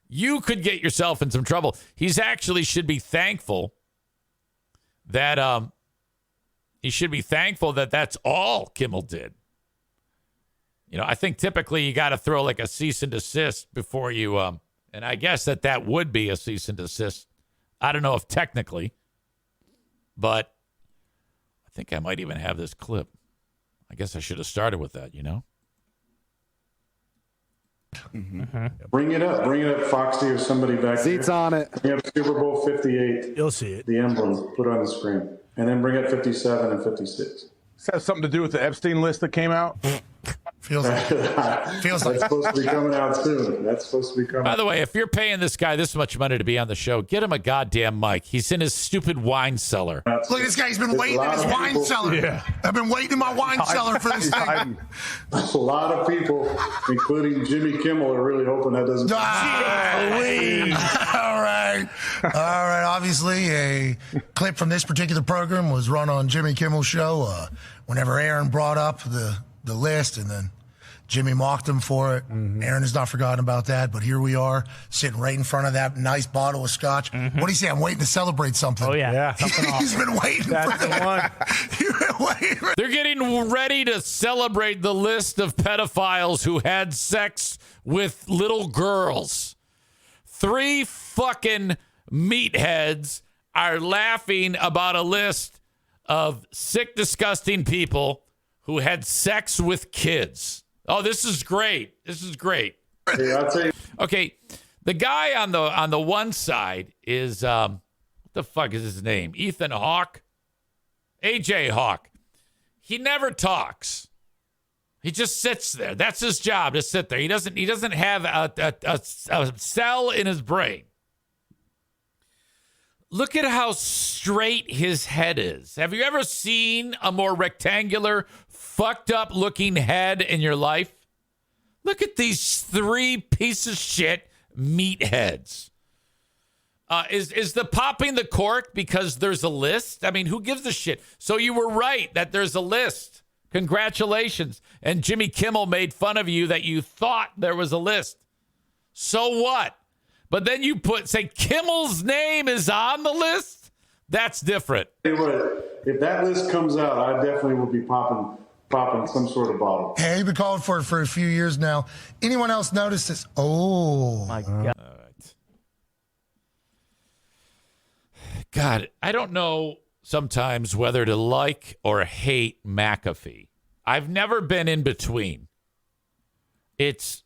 you could get yourself in some trouble. He's actually should be thankful that that's all Kimmel did. I think typically you got to throw like a cease and desist before you and I guess that would be a cease and desist. I don't know if technically, but I think I might even have this clip. I guess I should have started with that, Mm-hmm. Bring it up, Foxy or somebody back there. Seats on it. Bring up Super Bowl 58. You'll see it. The emblems, put it on the screen. And then bring up 57 and 56. This has something to do with the Epstein list that came out? Feels like That's supposed to be coming out soon. By the way, if you're paying this guy this much money to be on the show, get him a goddamn mic. He's in his stupid wine cellar. Look, this guy's been waiting in his wine cellar. Yeah. I've been waiting in my wine cellar for this thing. A lot of people, including Jimmy Kimmel, are really hoping that doesn't. All right. Obviously, a clip from this particular program was run on Jimmy Kimmel's show whenever Aaron brought up the list, and then Jimmy mocked him for it. Mm-hmm. Aaron has not forgotten about that, but here we are sitting right in front of that nice bottle of scotch. Mm-hmm. What do you say? I'm waiting to celebrate something. Oh, yeah. He's been waiting That's for the one. They're getting ready to celebrate the list of pedophiles who had sex with little girls. 3 fucking meatheads are laughing about a list of sick, disgusting people who had sex with kids. Oh, this is great. Hey, I'll tell you. Okay, the guy on the one side is what the fuck is his name? Ethan Hawke, AJ Hawke. He never talks. He just sits there. That's his job, to sit there. He doesn't have a cell in his brain. Look at how straight his head is. Have you ever seen a more rectangular, fucked up looking head in your life? Look at these 3 pieces of shit meatheads. Is the popping the cork because there's a list? I mean, who gives a shit? So you were right that there's a list. Congratulations. And Jimmy Kimmel made fun of you that you thought there was a list. So what? But then you say Kimmel's name is on the list? That's different. Hey, what, if that list comes out, I definitely will be popping some sort of bottle. Hey, you've been calling for it for a few years now. Anyone else notice this? Oh, my God. All right. God, I don't know sometimes whether to like or hate McAfee. I've never been in between. It's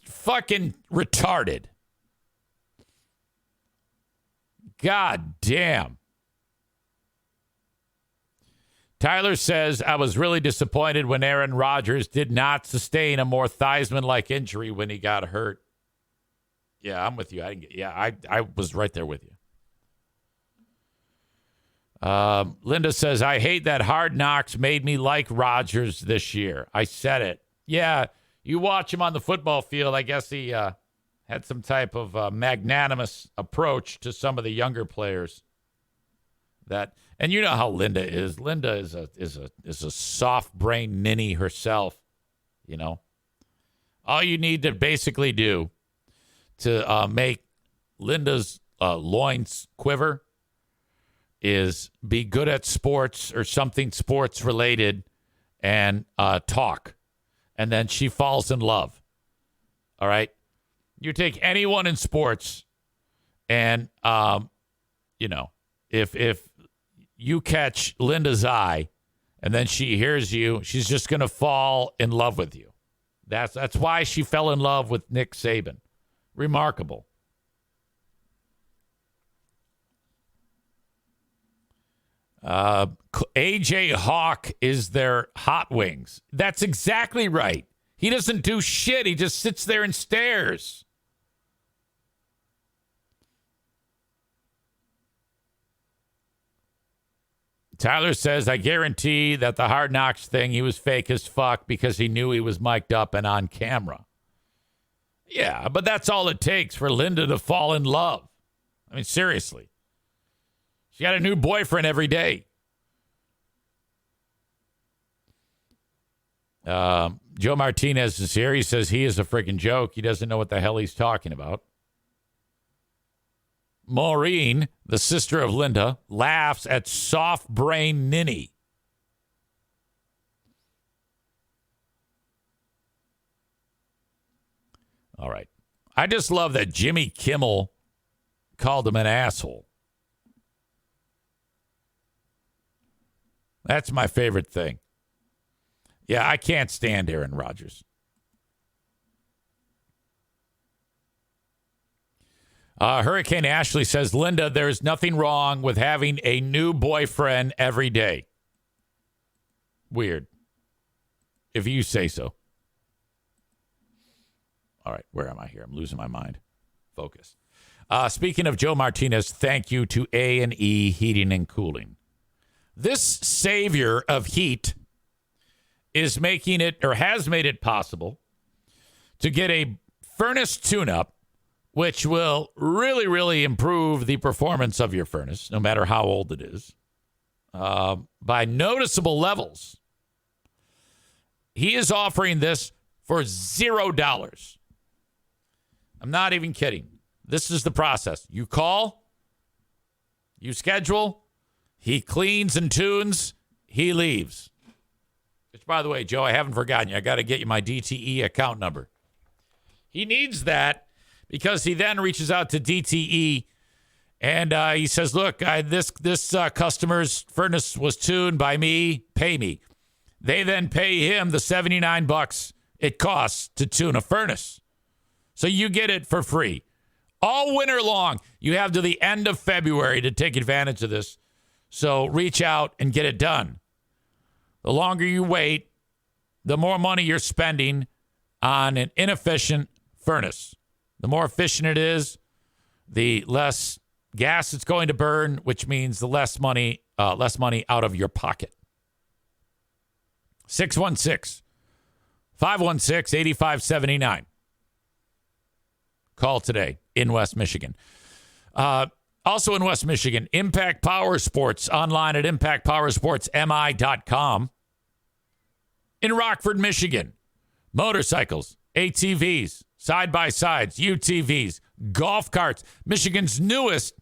fucking retarded. God damn. Tyler says, I was really disappointed when Aaron Rodgers did not sustain a more Theismann-like injury when he got hurt. Yeah, I'm with you. I was right there with you. Linda says, I hate that Hard Knocks made me like Rodgers this year. I said it. Yeah, You watch him on the football field, I guess he had some type of magnanimous approach to some of the younger players. And you know how Linda is. Linda is a soft-brained ninny herself, you know. All you need to basically do to make Linda's loins quiver is be good at sports or something sports related and talk. And then she falls in love. All right? You take anyone in sports and, you know, if you catch Linda's eye and then she hears you, she's just going to fall in love with you. That's why she fell in love with Nick Saban. Remarkable. AJ Hawk is their hot wings. That's exactly right. He doesn't do shit. He just sits there and stares. Tyler says, I guarantee that the Hard Knocks thing, he was fake as fuck because he knew he was mic'd up and on camera. Yeah, but that's all it takes for Linda to fall in love. I mean, seriously. She got a new boyfriend every day. Joe Martinez is here. He says he is a freaking joke. He doesn't know what the hell he's talking about. Maureen, the sister of Linda, laughs at soft brain ninny. All right. I just love that Jimmy Kimmel called him an asshole. That's my favorite thing. Yeah, I can't stand Aaron Rodgers. Hurricane Ashley says, Linda, there's nothing wrong with having a new boyfriend every day. Weird. If you say so. All right, where am I here? I'm losing my mind. Focus. Speaking of Joe Martinez, thank you to A&E Heating and Cooling. This savior of heat is making it, or has made it possible, to get a furnace tune-up, which will really, really improve the performance of your furnace, no matter how old it is, by noticeable levels. He is offering this for $0. I'm not even kidding. This is the process. You call, you schedule, he cleans and tunes, he leaves. Which, by the way, Joe, I haven't forgotten you. I got to get you my DTE account number. He needs that because he then reaches out to DTE and he says, look, this customer's furnace was tuned by me. Pay me. They then pay him the $79 it costs to tune a furnace. So you get it for free. All winter long, you have to the end of February to take advantage of this. So reach out and get it done. The longer you wait, the more money you're spending on an inefficient furnace. The more efficient it is, the less gas it's going to burn, which means the less money out of your pocket. 616-516-8579. Call today in West Michigan. Also in West Michigan, Impact Power Sports, online at impactpowersportsmi.com. In Rockford, Michigan, motorcycles, ATVs, side-by-sides, UTVs, golf carts. Michigan's newest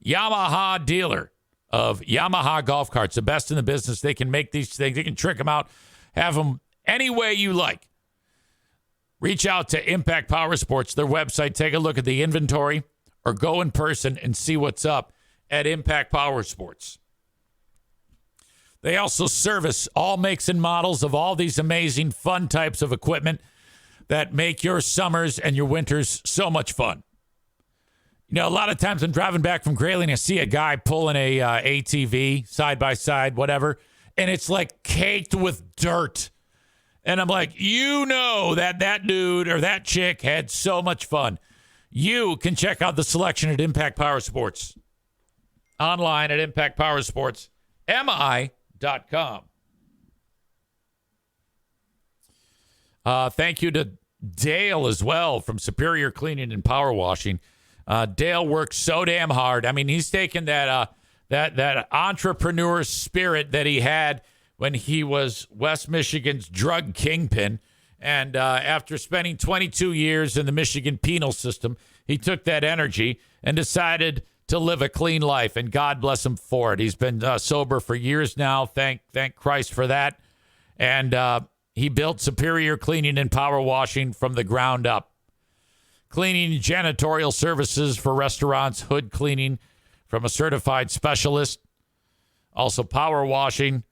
Yamaha dealer of Yamaha golf carts, the best in the business. They can make these things. They can trick them out, have them any way you like. Reach out to Impact Power Sports, their website. Take a look at the inventory or go in person and see what's up at Impact Power Sports. They also service all makes and models of all these amazing fun types of equipment that make your summers and your winters so much fun. You know, a lot of times I'm driving back from Grayling, I see a guy pulling a ATV, side-by-side, whatever, and it's like caked with dirt. And I'm like, you know that dude or that chick had so much fun. You can check out the selection at Impact Power Sports. Online at impactpowersportsmi.com. Thank you to Dale as well from Superior Cleaning and Power Washing. Dale works so damn hard. I mean, he's taken that entrepreneur spirit that he had when he was West Michigan's drug kingpin. And after spending 22 years in the Michigan penal system, he took that energy and decided to live a clean life. And God bless him for it. He's been sober for years now. Thank Christ for that. And he built Superior Cleaning and Power Washing from the ground up. Cleaning janitorial services for restaurants, hood cleaning from a certified specialist. Also power washing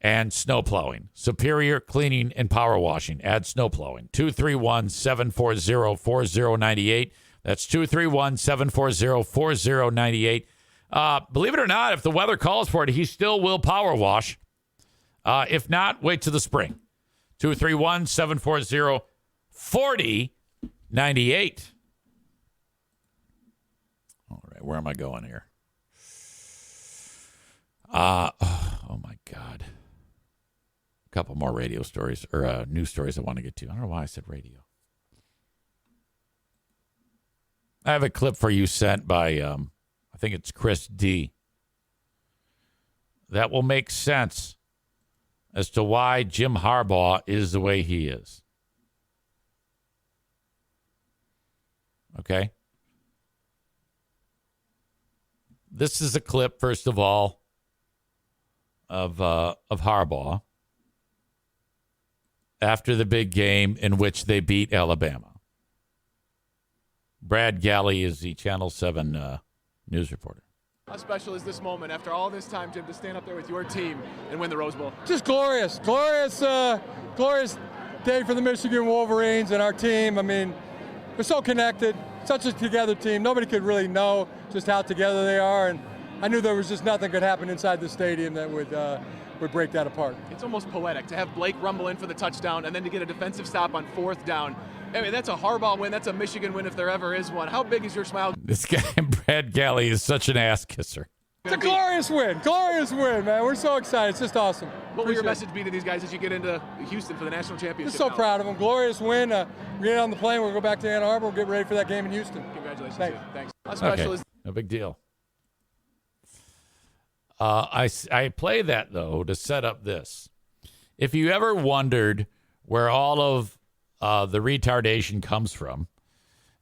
and snow plowing. Superior Cleaning and Power Washing. Add snow plowing. 231-740-4098. That's 231-740-4098. Believe it or not, if the weather calls for it, he still will power wash. If not, wait till the spring. 231-740-4098. All right, where am I going here? Oh my God. A couple more radio stories or news stories I want to get to. I don't know why I said radio. I have a clip for you sent by, I think it's Chris D. That will make sense as to why Jim Harbaugh is the way he is. Okay? This is a clip, first of all, of Harbaugh after the big game in which they beat Alabama. Brad Galley is the Channel 7 news reporter. How special is this moment after all this time, Jim, to stand up there with your team and win the Rose Bowl? Just glorious, glorious day for the Michigan Wolverines and our team. I mean, we're so connected, such a together team. Nobody could really know just how together they are, and I knew there was just nothing could happen inside the stadium that would break that apart. It's almost poetic to have Blake rumble in for the touchdown and then to get a defensive stop on 4th down. I mean, that's a Harbaugh win. That's a Michigan win if there ever is one. How big is your smile? This guy, Brad Galley, is such an ass kisser. It's a glorious win, man. We're so excited. It's just awesome. What will your message be to these guys as you get into Houston for the national championship? Just so proud of them. Glorious win. We're getting on the plane. We'll go back to Ann Arbor. We'll get ready for that game in Houston. Congratulations. Thanks. How special is? No big deal. I play that, though, to set up this. If you ever wondered where all of the retardation comes from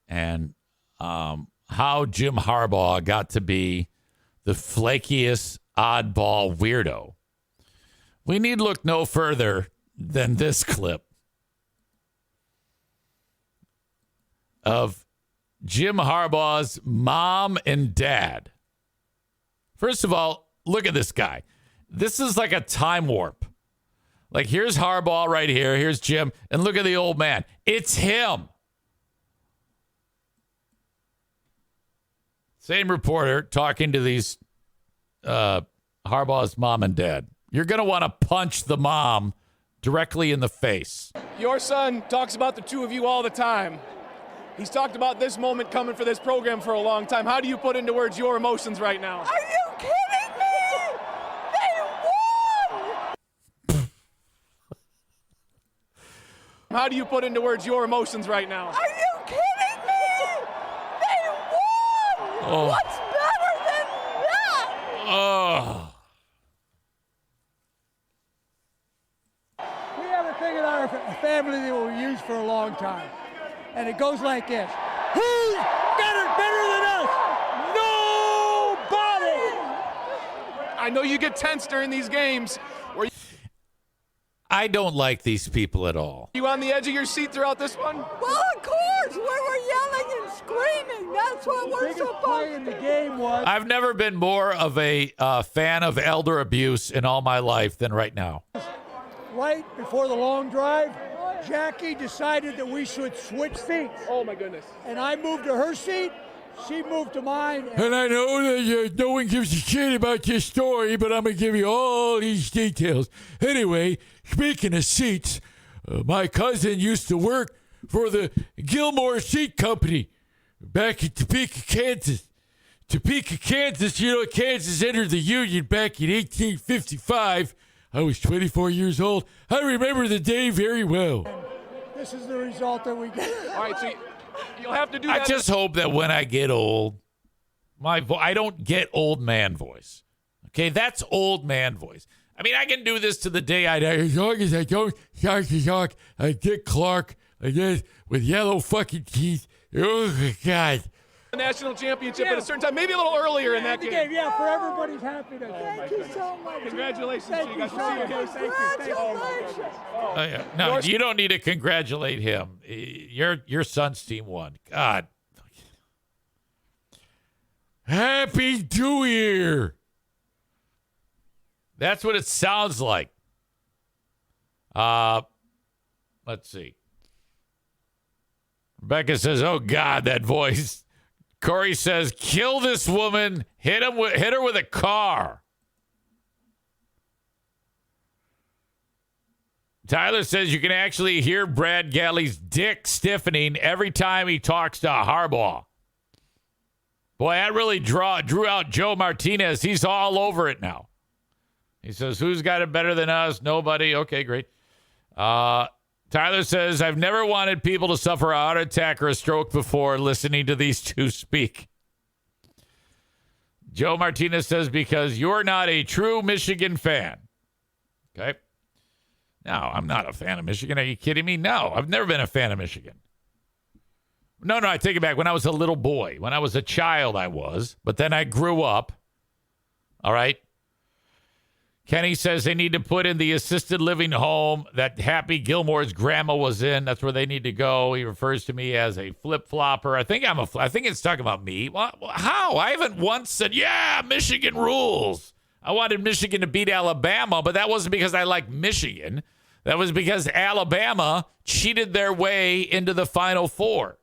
and how Jim Harbaugh got to be the flakiest oddball weirdo, we need look no further than this clip of Jim Harbaugh's mom and dad. First of all, look at this guy. This is like a time warp. Like, here's Harbaugh right here. Here's Jim. And look at the old man. It's him. Same reporter talking to these Harbaugh's mom and dad. You're going to want to punch the mom directly in the face. Your son talks about the two of you all the time. He's talked about this moment coming for this program for a long time. How do you put into words your emotions right now? Are you kidding me? They won! How do you put into words your emotions right now? Are you kidding me? They won! Oh. What's better than that? Oh. We have a thing in our family that we'll use for a long time. And it goes like this. Who's better than us? Nobody! I know you get tense during these games. I don't like these people at all. You on the edge of your seat throughout this one? Well, of course, we were yelling and screaming. That's what we're supposed to do. The game was. I've never been more of a fan of elder abuse in all my life than right now. Right before the long drive, Jackie decided that we should switch seats. Oh, my goodness. And I moved to her seat. She moved to mine. And I know that no one gives a shit about this story, but I'm going to give you all these details. Anyway, speaking of seats, my cousin used to work for the Gilmore Seat Company back in Topeka, Kansas. Topeka, Kansas, Kansas entered the Union back in 1855. I was 24 years old. I remember the day very well. this is the result that we get. All right, so you'll have to do I that. just hope that when I get old, I don't get old man voice. Okay, that's old man voice. I mean, I can do this to the day I die. As long as I don't talk, I get Clark again with yellow fucking teeth. Oh, my God. The national championship at a certain time, maybe a little earlier in that game. Yeah, for everybody's happiness. Thank you so much. Congratulations. Thank You you got so to see much. you. Thank you. Congratulations. Oh, yeah. No, you don't need to congratulate him. Your son's team won. God. Happy New Year. That's what it sounds like. Let's see. Rebecca says, "Oh God, that voice." Corey says, "Kill this woman. Hit her with a car." Tyler says you can actually hear Brad Galley's dick stiffening every time he talks to Harbaugh. Boy, that really drew out Joe Martinez. He's all over it now. He says, "Who's got it better than us? Nobody." Okay, great. Tyler says, "I've never wanted people to suffer a heart attack or a stroke before listening to these two speak." Joe Martinez says, "Because you're not a true Michigan fan." Okay. No, I'm not a fan of Michigan. Are you kidding me? No, I've never been a fan of Michigan. No, I take it back. When I was a little boy, when I was a child, I was. But then I grew up. All right. Kenny says they need to put in the assisted living home that Happy Gilmore's grandma was in. That's where they need to go. He refers to me as a flip-flopper. I think it's talking about me. Well, how? I haven't once said, "Yeah, Michigan rules." I wanted Michigan to beat Alabama, but that wasn't because I like Michigan. That was because Alabama cheated their way into the Final Four.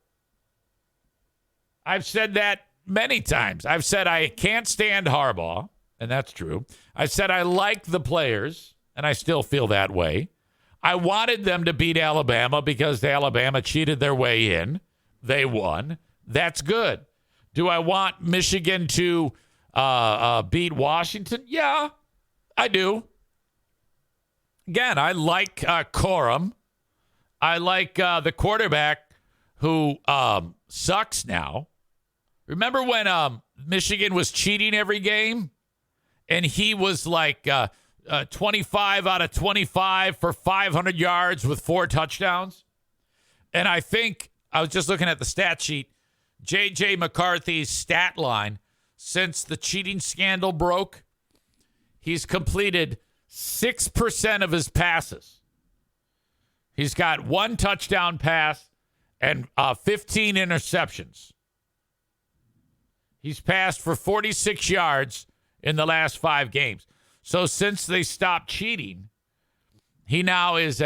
I've said that many times. I've said I can't stand Harbaugh, and that's true. I said I like the players, and I still feel that way. I wanted them to beat Alabama because Alabama cheated their way in. They won. That's good. Do I want Michigan to beat Washington? Yeah, I do. Again, I like Corum. I like the quarterback who sucks now. Remember when Michigan was cheating every game? And he was like 25 out of 25 for 500 yards with 4 touchdowns. And I think, I was just looking at the stat sheet, J.J. McCarthy's stat line, since the cheating scandal broke, he's completed 6% of his passes. He's got 1 touchdown pass and 15 interceptions. He's passed for 46 yards in the last 5 games. So since they stopped cheating, he now is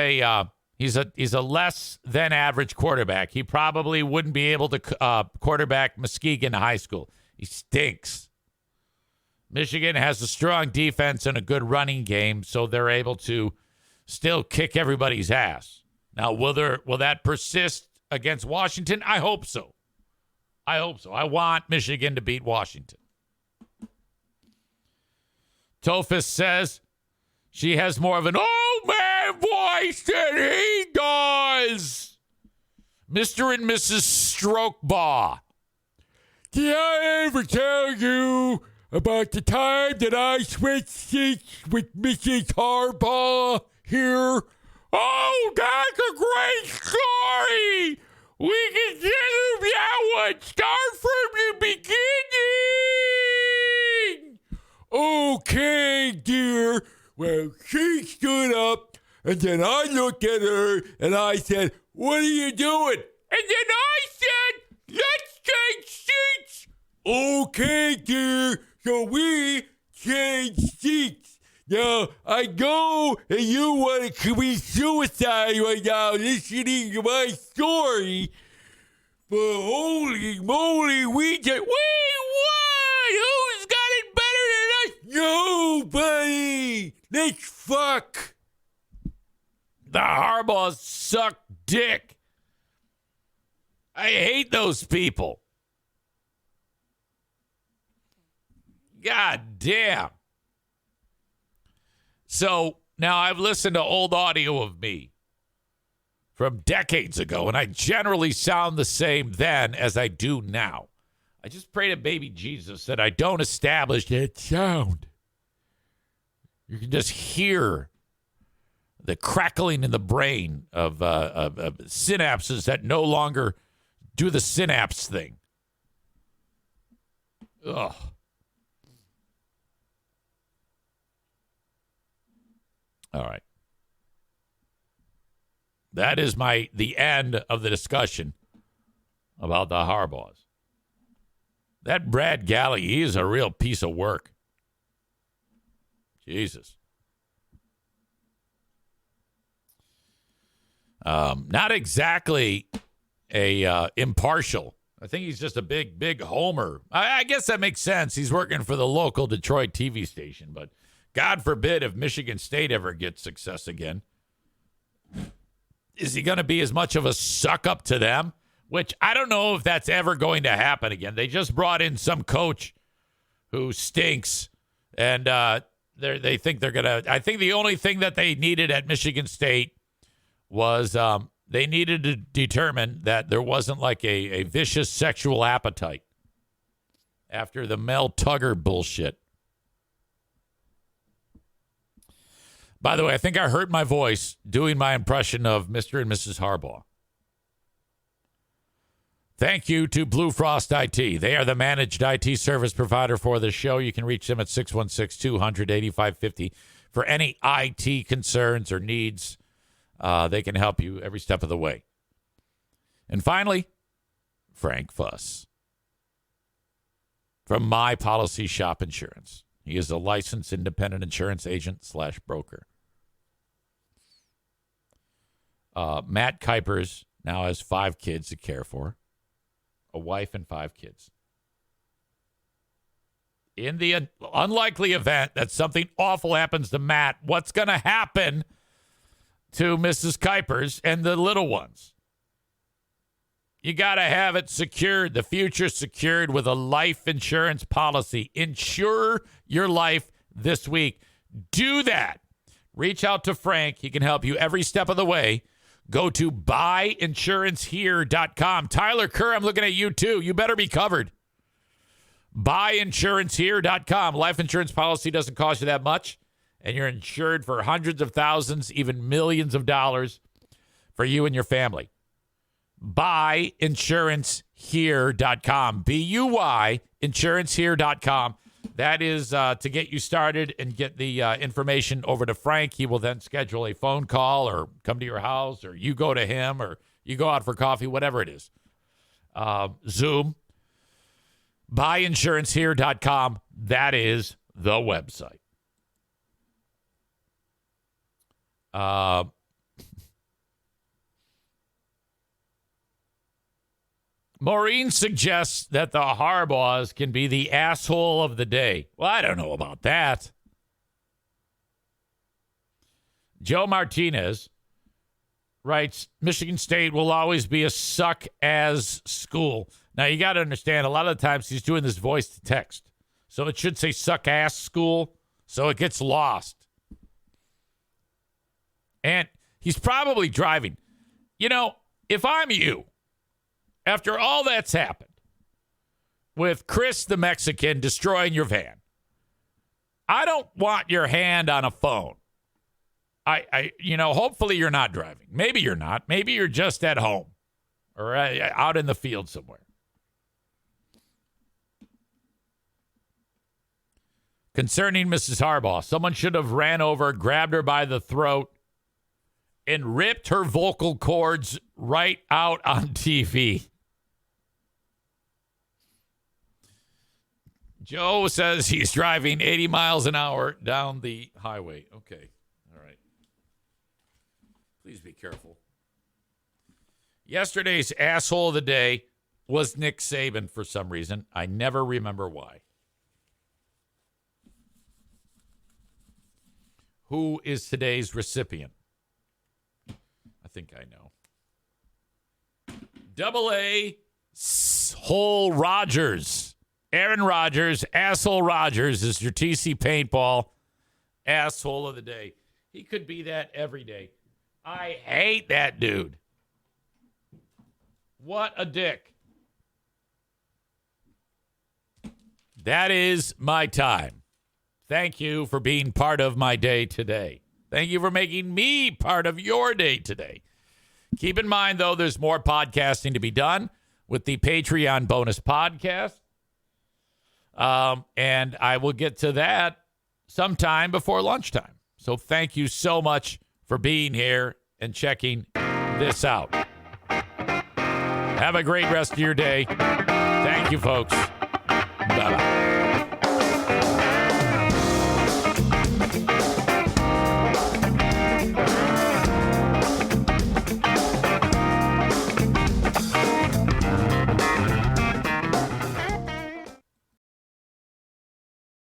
he's a less than average quarterback. He probably wouldn't be able to quarterback Muskegon High School. He stinks. Michigan has a strong defense and a good running game, so they're able to still kick everybody's ass. Now, will that persist against Washington? I hope so. I want Michigan to beat Washington. Tophus says she has more of an old man voice than he does. Mr. and Mrs. Strokebaugh. Did I ever tell you about the time that I switched seats with Mrs. Harbaugh here? Oh, that's a great story. We can do that one. Start from the beginning. Okay, dear. Well, she stood up, and then I looked at her, and I said, "What are you doing?" And then I said, "Let's change seats." Okay, dear. So we change seats. Now, I go, and you want to commit suicide right now listening to my story. But holy moly, we won! Who's got it better than us? Nobody! Let's fuck! The Harbaughs suck dick. I hate those people. God damn. So now I've listened to old audio of me from decades ago, and I generally sound the same then as I do now. I just pray to baby Jesus that I don't establish that sound. You can just hear the crackling in the brain of synapses that no longer do the synapse thing. Ugh. All right. That is the end of the discussion about the Harbaughs. That Brad Galley, he is a real piece of work. Jesus. Not exactly a impartial. I think he's just a big homer. I guess that makes sense. He's working for the local Detroit TV station, but God forbid if Michigan State ever gets success again. Is he going to be as much of a suck up to them? Which I don't know if that's ever going to happen again. They just brought in some coach who stinks, and they think they're going to. I think the only thing that they needed at Michigan State was they needed to determine that there wasn't like a vicious sexual appetite after the Mel Tugger bullshit. By the way, I think I hurt my voice doing my impression of Mr. and Mrs. Harbaugh. Thank you to Blue Frost IT. They are the managed IT service provider for the show. You can reach them at 616-200-8550 for any IT concerns or needs. They can help you every step of the way. And finally, Frank Fuss from My Policy Shop Insurance. He is a licensed independent insurance agent / broker. Matt Kuipers now has 5 kids to care for, a wife and 5 kids. In the unlikely event that something awful happens to Matt, what's going to happen to Mrs. Kuipers and the little ones? You got to have it secured, the future secured with a life insurance policy. Insure your life this week. Do that. Reach out to Frank. He can help you every step of the way. Go to buyinsurancehere.com. Tyler Kerr, I'm looking at you too. You better be covered. Buyinsurancehere.com. Life insurance policy doesn't cost you that much, and you're insured for hundreds of thousands, even millions of dollars for you and your family. Buyinsurancehere.com. B-U-Y, insurancehere.com. That is to get you started and get the information over to Frank. He will then schedule a phone call or come to your house, or you go to him, or you go out for coffee, whatever it is. Zoom. Buyinsurancehere.com. That is the website. Maureen suggests that the Harbaughs can be the asshole of the day. Well, I don't know about that. Joe Martinez writes, Michigan State will always be a suck-as school. Now, you got to understand, a lot of the times he's doing this voice to text. So it should say suck-ass school, so it gets lost. And he's probably driving. You know, if I'm you, after all that's happened, with Chris the Mexican destroying your van, I don't want your hand on a phone. Hopefully you're not driving. Maybe you're not. Maybe you're just at home or out in the field somewhere. Concerning Mrs. Harbaugh, someone should have ran over, grabbed her by the throat, and ripped her vocal cords right out on TV. Joe says he's driving 80 miles an hour down the highway. Okay. All right. Please be careful. Yesterday's asshole of the day was Nick Saban for some reason. I never remember why. Who is today's recipient? I think I know. AA Hole Rodgers. Aaron Rodgers, asshole Rodgers is your TC Paintball asshole of the day. He could be that every day. I hate that dude. What a dick. That is my time. Thank you for being part of my day today. Thank you for making me part of your day today. Keep in mind, though, there's more podcasting to be done with the Patreon bonus podcast. And I will get to that sometime before lunchtime. So thank you so much for being here and checking this out. Have a great rest of your day. Thank you, folks. Bye-bye.